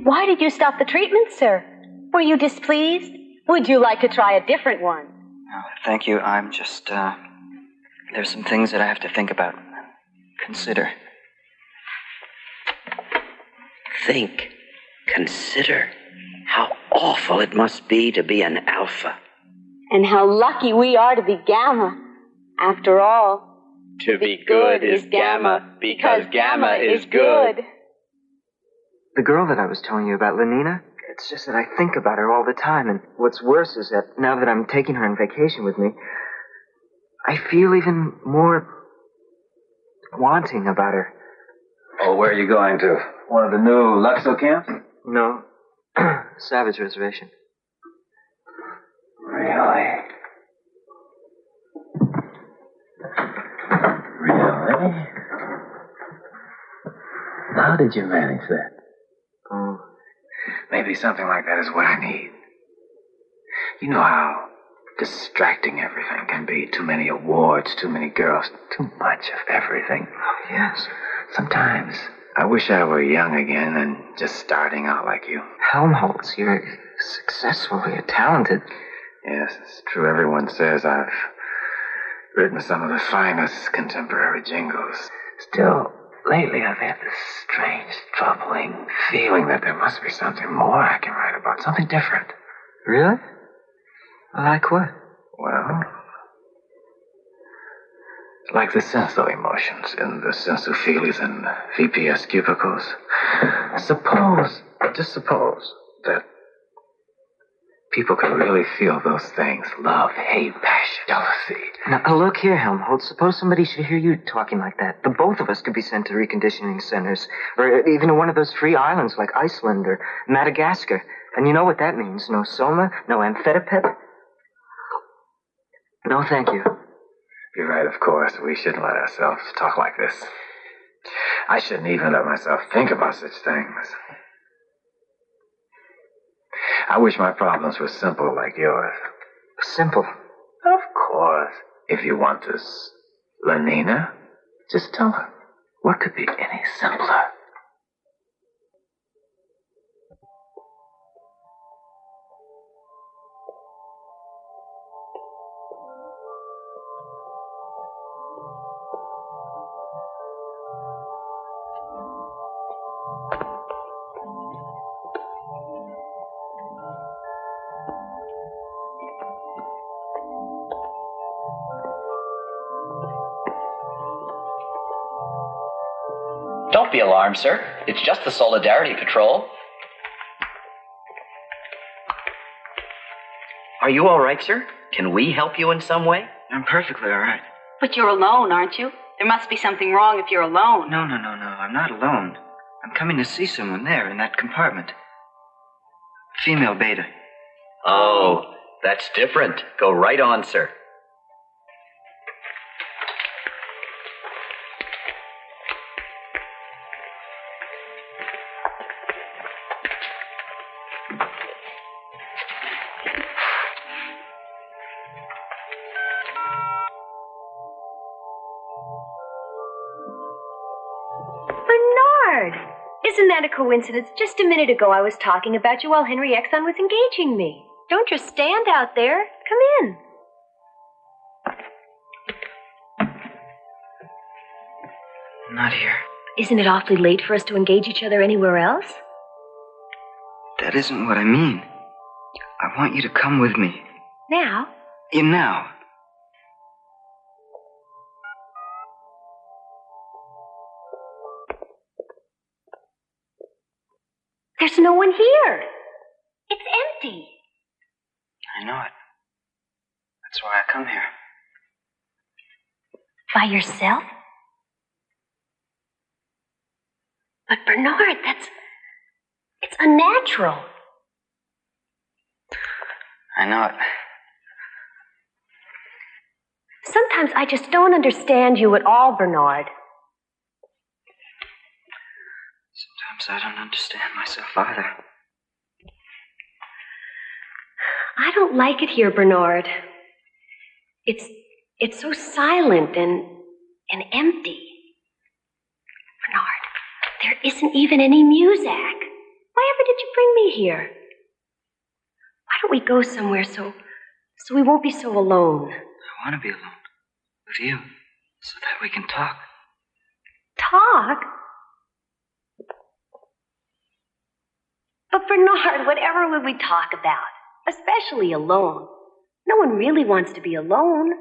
Why did you stop the treatment, sir? Were you displeased? Would you like to try a different one? No, thank you. I'm just, there's some things that I have to think about. Consider. Think. Consider. How awful it must be to be an alpha. And how lucky we are to be gamma. After all, To be good is gamma, because gamma is good. The girl that I was telling you about, Lenina, it's just that I think about her all the time, and what's worse is that now that I'm taking her on vacation with me, I feel even more wanting about her. Oh, where are you going to? One of the new Luxo camps? No. Savage Reservation. Really? Really? How did you manage that? Oh. Maybe something like that is what I need. You know how distracting everything can be. Too many awards, too many girls, too much of everything. Oh, yes. Sometimes I wish I were young again and just starting out like you. Helmholtz, you're successful, you're talented. Yes, it's true. Everyone says I've written some of the finest contemporary jingles. Still, lately I've had this strange, troubling feeling that there must be something more I can write about, something different. Really? Like what? Well, like the senso emotions in the sensophilies and VPS cubicles. Just suppose that people could really feel those things: love, hate, passion, jealousy. Now, look here, Helmholtz. Suppose somebody should hear you talking like that. The both of us could be sent to reconditioning centers, or even to one of those free islands like Iceland or Madagascar. And you know what that means. No soma, no amphitapep. No, thank you. You're right, of course. We shouldn't let ourselves talk like this. I shouldn't even let myself think about such things. I wish my problems were simple like yours. Simple? Of course. If you want this, Lenina, just tell her. What could be any simpler? Don't be alarmed, sir. It's just the Solidarity Patrol. Are you all right, sir? Can we help you in some way? I'm perfectly all right. But you're alone, aren't you? There must be something wrong if you're alone. No. I'm not alone. I'm coming to see someone there in that compartment. Female beta. Oh, that's different. Go right on, sir. Isn't that a coincidence? Just a minute ago I was talking about you while Henry Exon was engaging me. Don't just stand out there. Come in. Not here. Isn't it awfully late for us to engage each other anywhere else? That isn't what I mean. I want you to come with me. Now? Now. There's no one here. It's empty. I know it. That's why I come here. By yourself? But Bernard, it's unnatural. I know it. Sometimes I just don't understand you at all, Bernard. Sometimes I don't understand myself either. I don't like it here, Bernard. It's so silent and empty. Bernard, there isn't even any music. Why ever did you bring me here? Why don't we go somewhere so we won't be so alone? I want to be alone with you so that we can talk. Talk? But Bernard, whatever would we talk about? Especially alone. No one really wants to be alone.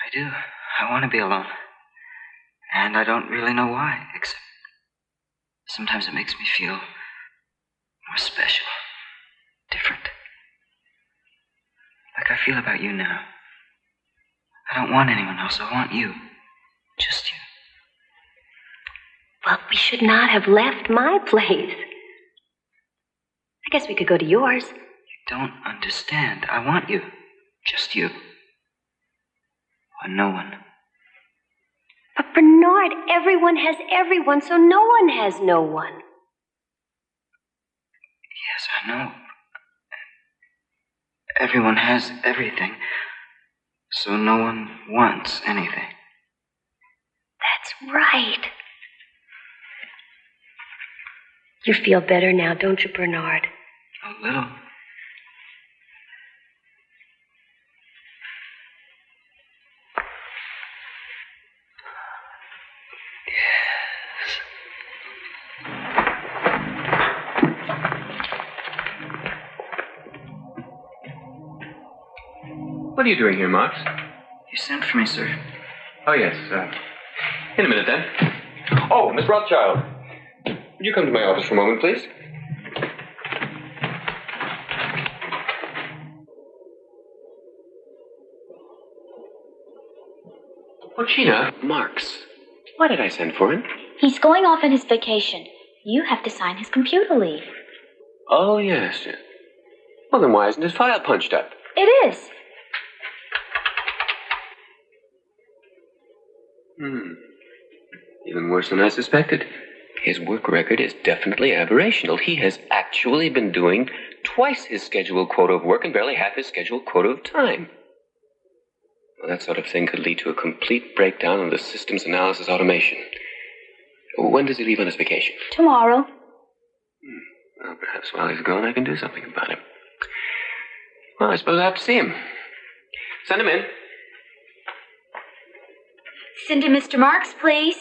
I do. I want to be alone. And I don't really know why, except sometimes it makes me feel more special, different. Like I feel about you now. I don't want anyone else. I want you. Just you. Well, we should not have left my place. I guess we could go to yours. You don't understand. I want you. Just you. Or no one. But Bernard, everyone has everyone, so no one has no one. Yes, I know. Everyone has everything, so no one wants anything. That's right. You feel better now, don't you, Bernard? A little. What are you doing here, Marks? You sent for me, sir. Oh, yes. In a minute, then. Oh, Miss Rothschild. Would you come to my office for a moment, please? Oh, Gina, Marks. Why did I send for him? He's going off on his vacation. You have to sign his computer leave. Oh, yes. Well, then why isn't his file punched up? It is. Even worse than I suspected. His work record is definitely aberrational. He has actually been doing twice his scheduled quota of work and barely half his scheduled quota of time. Well, that sort of thing could lead to a complete breakdown in the systems analysis automation. When does he leave on his vacation? Tomorrow. Well, perhaps while he's gone, I can do something about him. Well, I suppose I have to see him. Send him in. Send in Mr. Marks, please.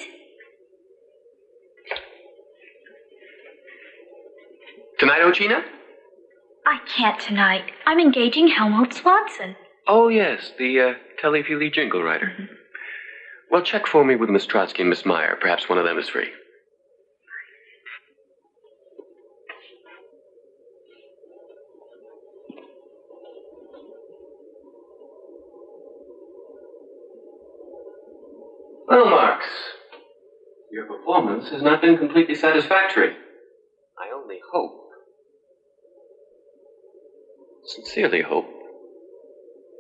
Tonight, Ogina? I can't tonight. I'm engaging Helmholtz Watson. Oh, yes, the telephony jingle writer. Well, check for me with Miss Trotsky and Miss Meyer. Perhaps one of them is free. Well, Marx, your performance has not been completely satisfactory. I only hope, sincerely hope,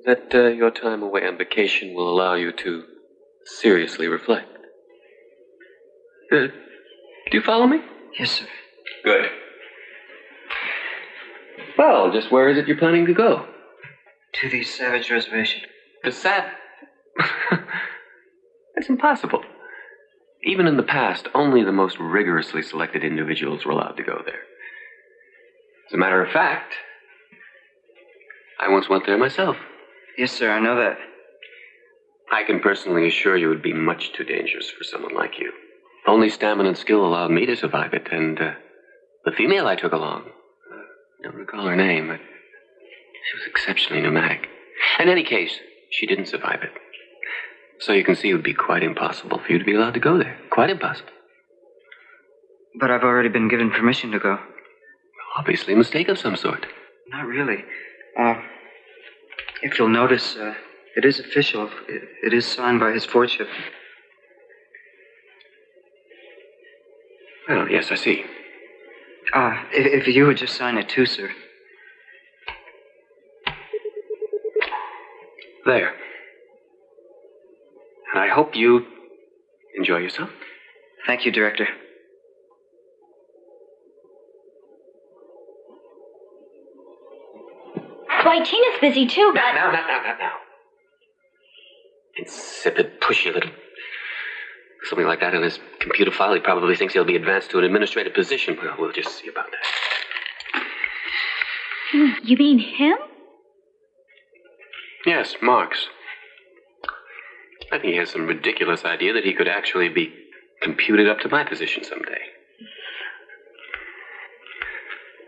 that your time away on vacation will allow you to seriously reflect. Do you follow me? Yes, sir. Good. Well, just where is it you're planning to go? To the Savage Reservation. The That's impossible. Even in the past, only the most rigorously selected individuals were allowed to go there. As a matter of fact, I once went there myself. Yes, sir, I know that. I can personally assure you it would be much too dangerous for someone like you. Only stamina and skill allowed me to survive it, and the female I took along, I don't recall her name, but she was exceptionally pneumatic. In any case, she didn't survive it. So you can see it would be quite impossible for you to be allowed to go there. Quite impossible. But I've already been given permission to go. Obviously a mistake of some sort. Not really. If you'll notice, it is official. It is signed by his lordship. Well, yes, I see. If you would just sign it too, sir. There. And I hope you enjoy yourself. Thank you, Director. Why, Tina's busy too, but... Not now. Insipid, pushy little... Something like that in his computer file. He probably thinks he'll be advanced to an administrative position. Well, we'll just see about that. You mean him? Yes, Marx. I think he has some ridiculous idea that he could actually be computed up to my position someday.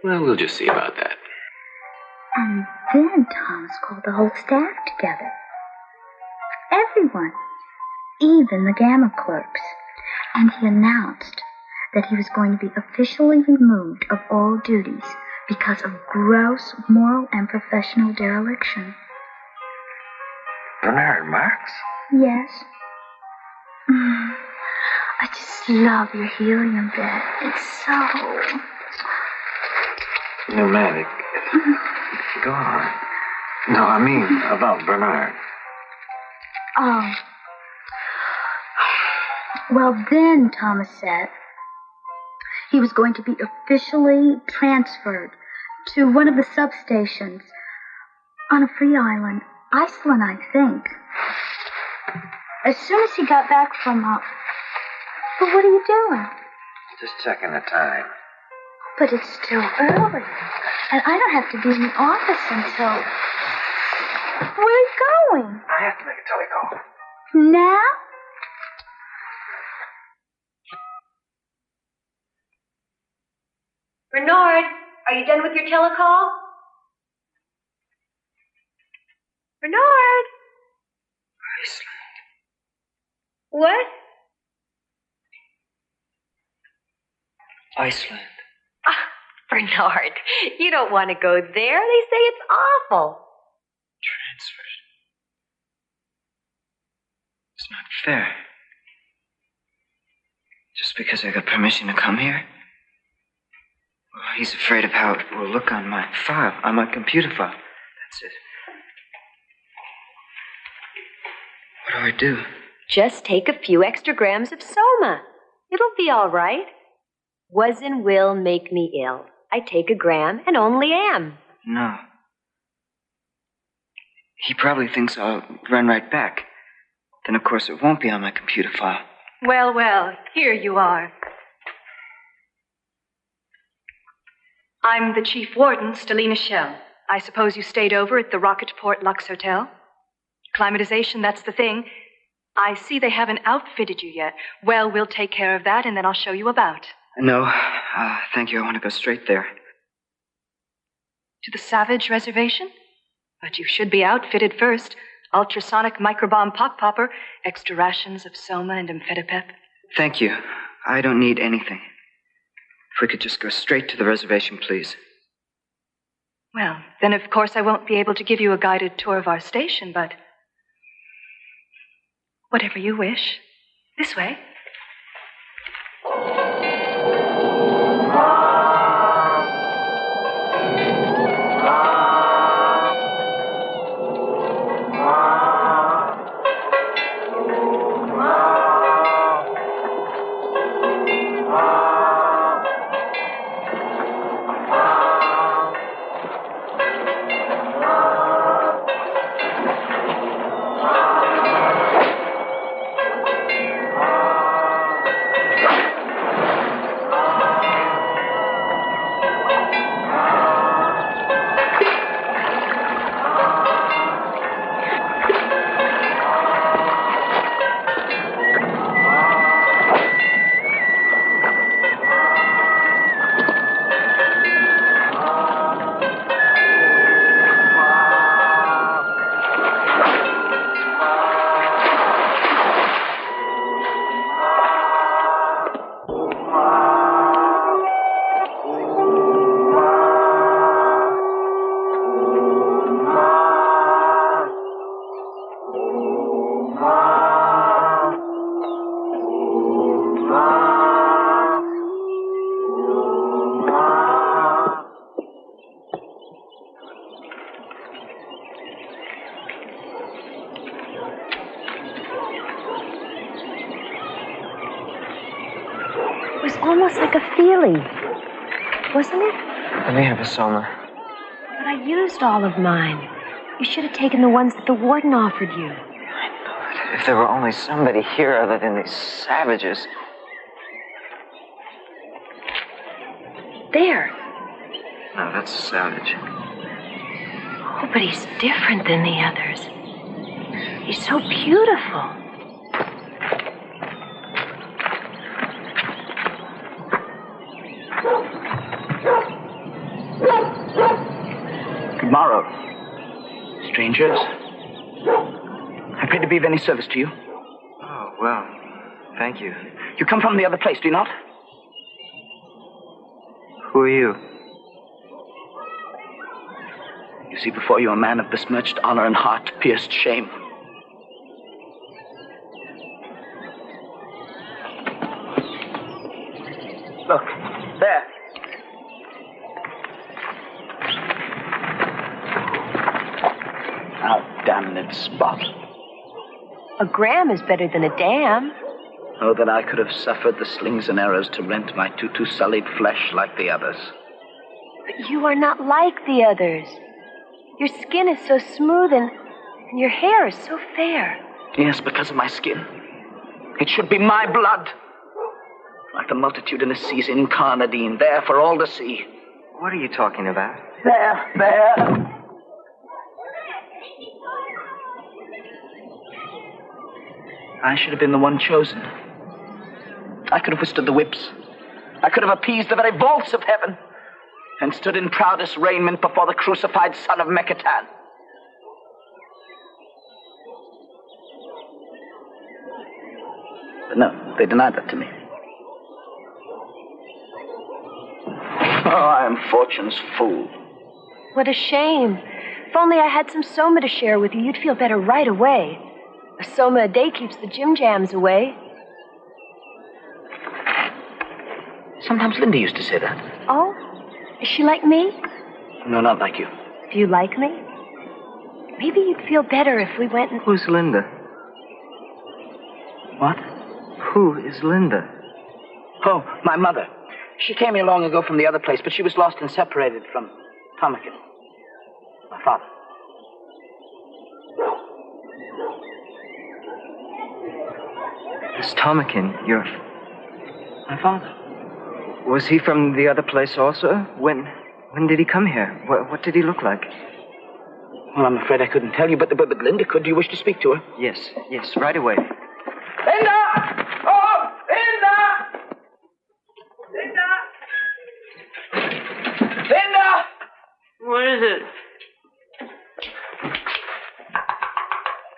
Well, we'll just see about that. And then Thomas called the whole staff together. Everyone. Even the Gamma clerks. And he announced that he was going to be officially removed of all duties because of gross moral and professional dereliction. Bernard Marx? Yes. I just love your helium bed. It's so... Pneumatic. Go on. No, I mean about Bernard. Oh. Well, then Thomas said he was going to be officially transferred to one of the substations on a free island. Iceland, I think. As soon as he got back from, But what are you doing? Just checking the time. But it's still early. And I don't have to be in the office until... Where are you going? I have to make a telecall. Now? Bernard, are you done with your telecall? Bernard? Iceland. What? Iceland. Bernard, you don't want to go there. They say it's awful. Transferred. It's not fair. Just because I got permission to come here? Well, he's afraid of how it will look on my file, on my computer file. That's it. What do I do? Just take a few extra grams of soma. It'll be all right. Was and will make me ill. I take a gram and only am. No. He probably thinks I'll run right back. Then, of course, it won't be on my computer file. Well, well, here you are. I'm the chief warden, Stelina Shell. I suppose you stayed over at the Rocketport Lux Hotel? Climatization, that's the thing. I see they haven't outfitted you yet. Well, we'll take care of that, and then I'll show you about. No, thank you. I want to go straight there. To the Savage Reservation? But you should be outfitted first. Ultrasonic microbomb pop popper, extra rations of soma and amphetamine. Thank you. I don't need anything. If we could just go straight to the reservation, please. Well, then of course I won't be able to give you a guided tour of our station, but... whatever you wish. This way. It was almost like a feeling, wasn't it? Let me have a Soma. But I used all of mine. You should have taken the ones that the warden offered you. If there were only somebody here other than these savages. There. No, that's a savage. Oh, but he's different than the others. He's so beautiful. Good morrow, strangers. I pray to be of any service to you. Oh, well, thank you. You come from the other place, do you not? Who are you? You see before you a man of besmirched honor and heart-pierced shame. Look, there. Now, damned spot. A gram is better than a dam. Oh, that I could have suffered the slings and arrows to rent my tutu-sullied flesh like the others. But you are not like the others. Your skin is so smooth and your hair is so fair. Yes, because of my skin. It should be my blood. Like the multitudinous seas in Carnadine, there for all to see. What are you talking about? There. I should have been the one chosen. I could have withstood the whips. I could have appeased the very vaults of heaven and stood in proudest raiment before the crucified son of Mekatan. But no, they denied that to me. Oh, I am fortune's fool. What a shame. If only I had some soma to share with you, you'd feel better right away. A soma a day keeps the jim jams away. Sometimes Linda used to say that. Oh? Is she like me? No, not like you. Do you like me? Maybe you'd feel better if we went and... Who's Linda? What? Who is Linda? Oh, my mother. She came here long ago from the other place, but she was lost and separated from Tomakin, my father. This Tomakin, my father. Was he from the other place also? When did he come here? What did he look like? Well, I'm afraid I couldn't tell you, but Linda could. Do you wish to speak to her? Yes, right away. Linda! Oh, Linda! Linda! What is it?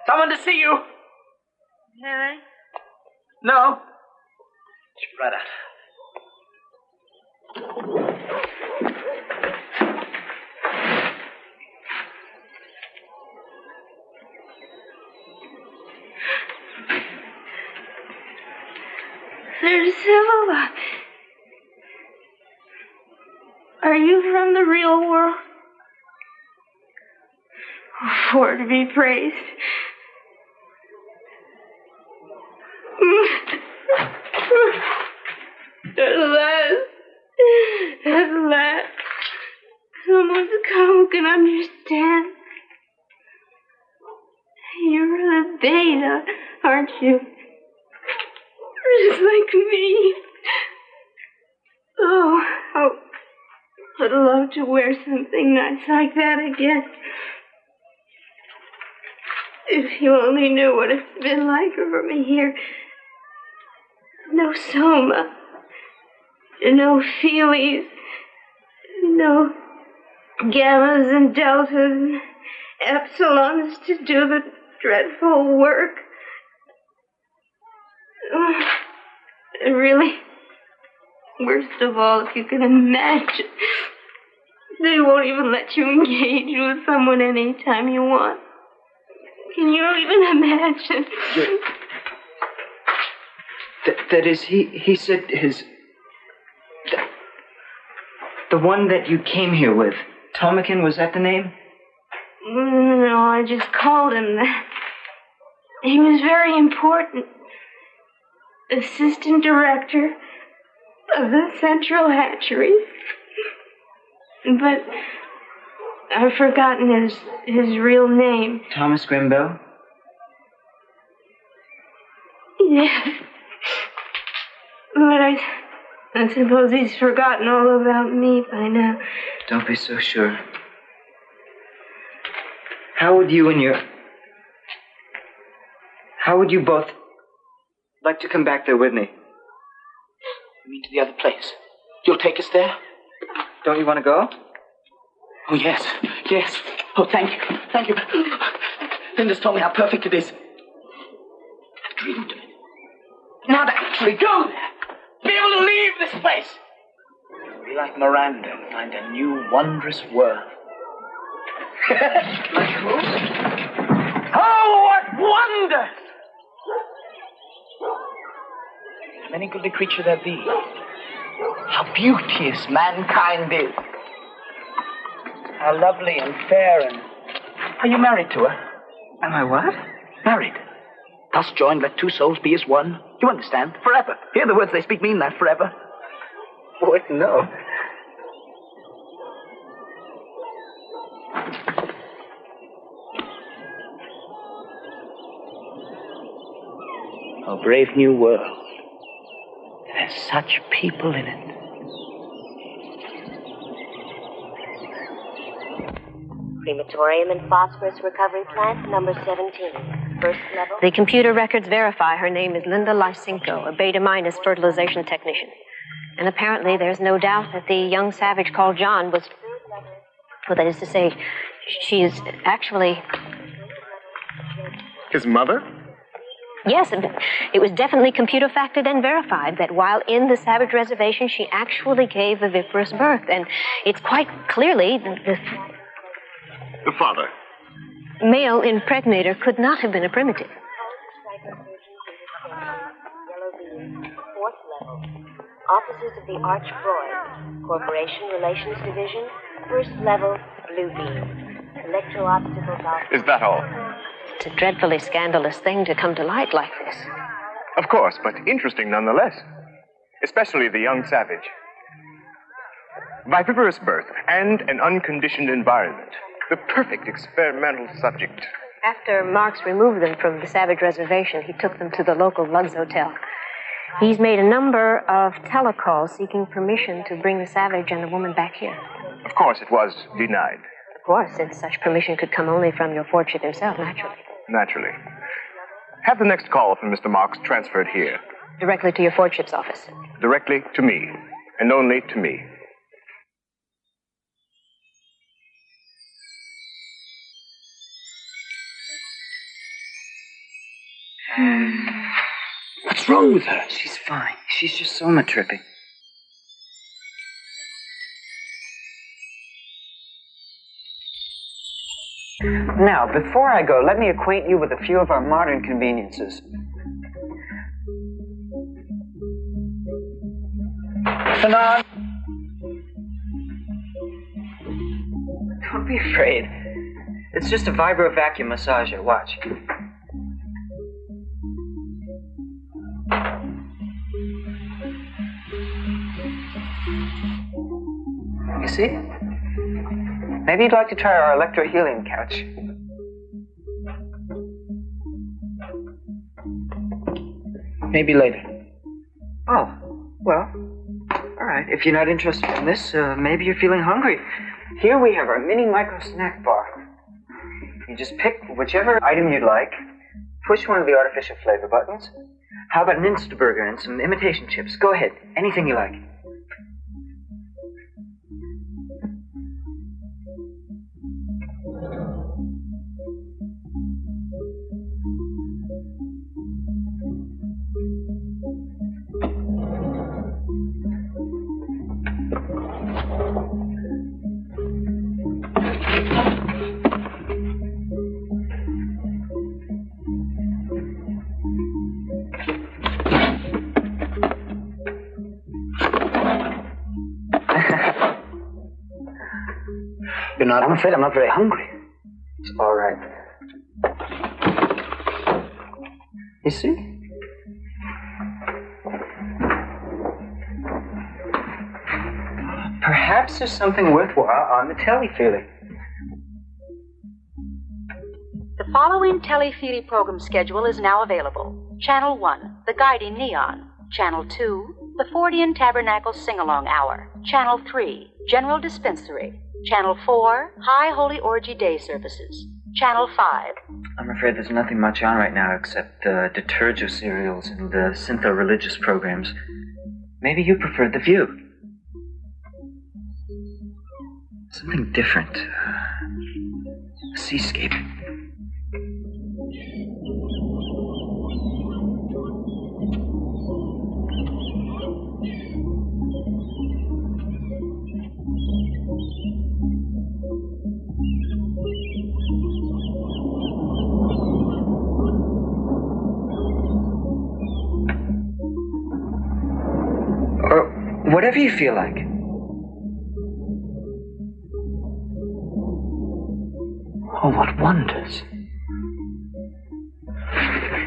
Someone to see you. Harry? No. She's right out. Drusilla, are you from the real world? For to be praised. At last, someone's come who can understand. You're the beta, aren't you? Just like me. Oh, I'd love to wear something nice like that again. If you only knew what it's been like for me here. No soma. No feelies. No gammas and deltas and epsilons to do the dreadful work. Really, worst of all, if you can imagine, they won't even let you engage with someone anytime you want. Can you even imagine? That is, he said his... The one that you came here with. Tomakin, was that the name? No, I just called him that. He was very important. Assistant director of the Central Hatchery. But I've forgotten his real name. Thomas Grimble? Yes. But I suppose he's forgotten all about me by now. Don't be so sure. How would you both like to come back there with me? You mean to the other place? You'll take us there? Don't you want to go? Oh, yes. Yes. Oh, thank you. Thank you. Linda's told me how perfect it is. I've dreamed of it. Now to actually go there. Be able to leave this place. Be like Miranda and find a new, wondrous world. Like who? Oh, what wonders! If any goodly creature there be, how beauteous mankind is. How lovely and fair and... Are you married to her? Am I what? Married. Thus joined, let two souls be as one. You understand? Forever. Hear the words they speak mean that, forever. What? No. A brave new world. There's such people in it. Crematorium and phosphorus recovery plant, number 17. First level. The computer records verify her name is Linda Lysenko, a beta-minus fertilization technician. And apparently there's no doubt that the young savage called John was... Well, that is to say, she is actually... His mother? Yes, it was definitely computer factored and verified that while in the savage reservation, she actually gave a viviparous birth. And it's quite clearly The father. Male impregnator could not have been a primitive. Fourth level. Offices of the Arch Freud. Corporation Relations Division. First level, blue beam. Electro-obstacle valve. Is that all? It's a dreadfully scandalous thing to come to light like this. Of course, but interesting nonetheless. Especially the young savage. Viviparous birth and an unconditioned environment. The perfect experimental subject. After Marx removed them from the savage reservation, he took them to the local Lugs Hotel. He's made a number of telecalls seeking permission to bring the savage and the woman back here. Of course, it was denied. Of course, since such permission could come only from your Fordship himself, naturally. Naturally. Have the next call from Mr. Marx transferred here. Directly to your Fordship's office. Directly to me, and only to me. What's wrong with her? She's fine. She's just soma tripping. Now, before I go, let me acquaint you with a few of our modern conveniences. Bernard! Don't be afraid. It's just a vibro vacuum massager. Watch. You see? Maybe you'd like to try our electrohelium couch. Maybe later. Oh, well, all right. If you're not interested in this, maybe you're feeling hungry. Here we have our mini micro snack bar. You just pick whichever item you'd like, push one of the artificial flavor buttons. How about an Instaburger and some imitation chips? Go ahead, anything you like. Bernard, I'm afraid I'm not very hungry. It's all right. You see? Perhaps there's something worthwhile on the telly, Feely. The following Telefeely program schedule is now available. Channel 1, The Guiding Neon. Channel 2, The Fortean Tabernacle Sing-Along Hour. Channel 3, General Dispensary. Channel 4, High Holy Orgy Day Services. Channel 5. I'm afraid there's nothing much on right now except the Detergio serials and the syntho-religious programs. Maybe you preferred The View. Something different. A seascape. Whatever you feel like. Oh, what wonders.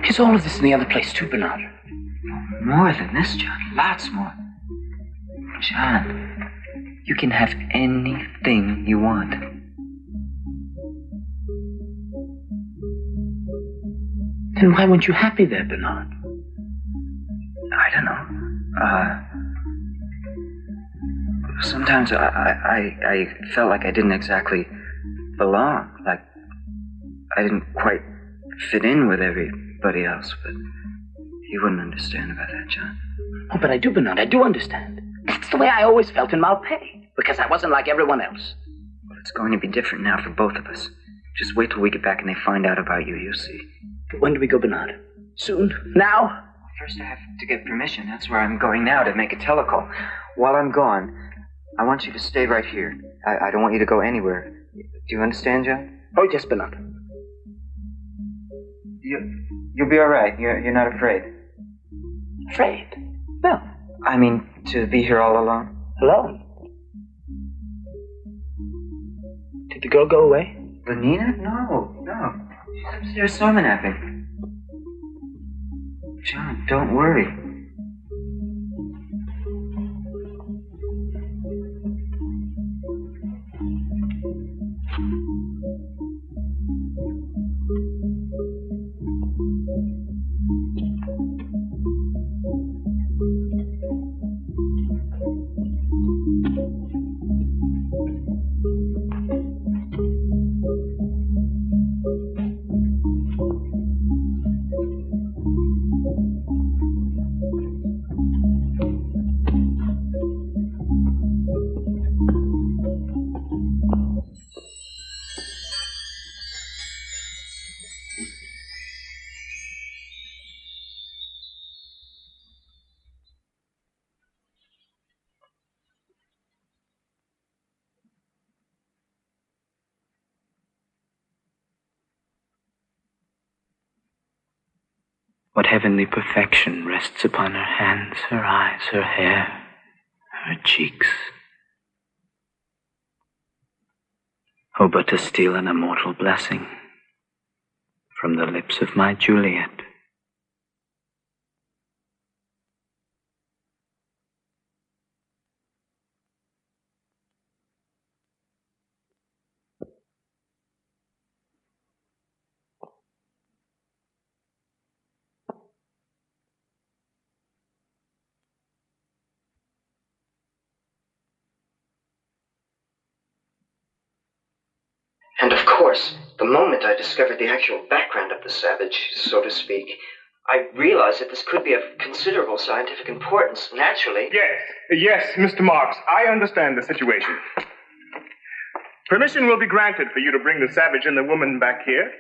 Is all of this in the other place too, Bernard? More than this, John. Lots more. John, you can have anything you want. Then why weren't you happy there, Bernard? I don't know. Sometimes I felt like I didn't exactly belong. Like I didn't quite fit in with everybody else, but you wouldn't understand about that, John. Oh, but I do, Bernard. I do understand. That's the way I always felt in Malpais, because I wasn't like everyone else. Well, it's going to be different now for both of us. Just wait till we get back and they find out about you, you'll see. When do we go, Bernard? Soon? Now? First I have to get permission. That's where I'm going now to make a telecall. While I'm gone, I want you to stay right here. I don't want you to go anywhere. Do you understand, John? Oh, yes, Bernard. You'll be all right. You're not afraid. Afraid? No. I mean, to be here all alone. Alone? Did the girl go away? Lenina? No. She's upstairs storming at me. John, don't worry. What heavenly perfection rests upon her hands, her eyes, her hair, her cheeks. Oh, but to steal an immortal blessing from the lips of my Juliet. And of course, the moment I discovered the actual background of the savage, so to speak, I realized that this could be of considerable scientific importance, naturally. Yes, Mr. Marks, I understand the situation. Permission will be granted for you to bring the savage and the woman back here.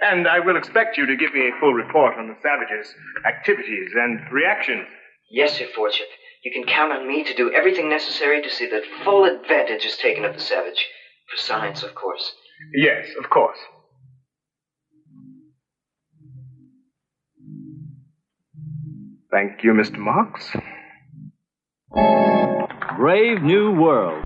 And I will expect you to give me a full report on the savage's activities and reactions. Yes, Your Lordship. You can count on me to do everything necessary to see that full advantage is taken of the savage. For science, of course. Yes, of course. Thank you, Mr. Marks. Brave New World.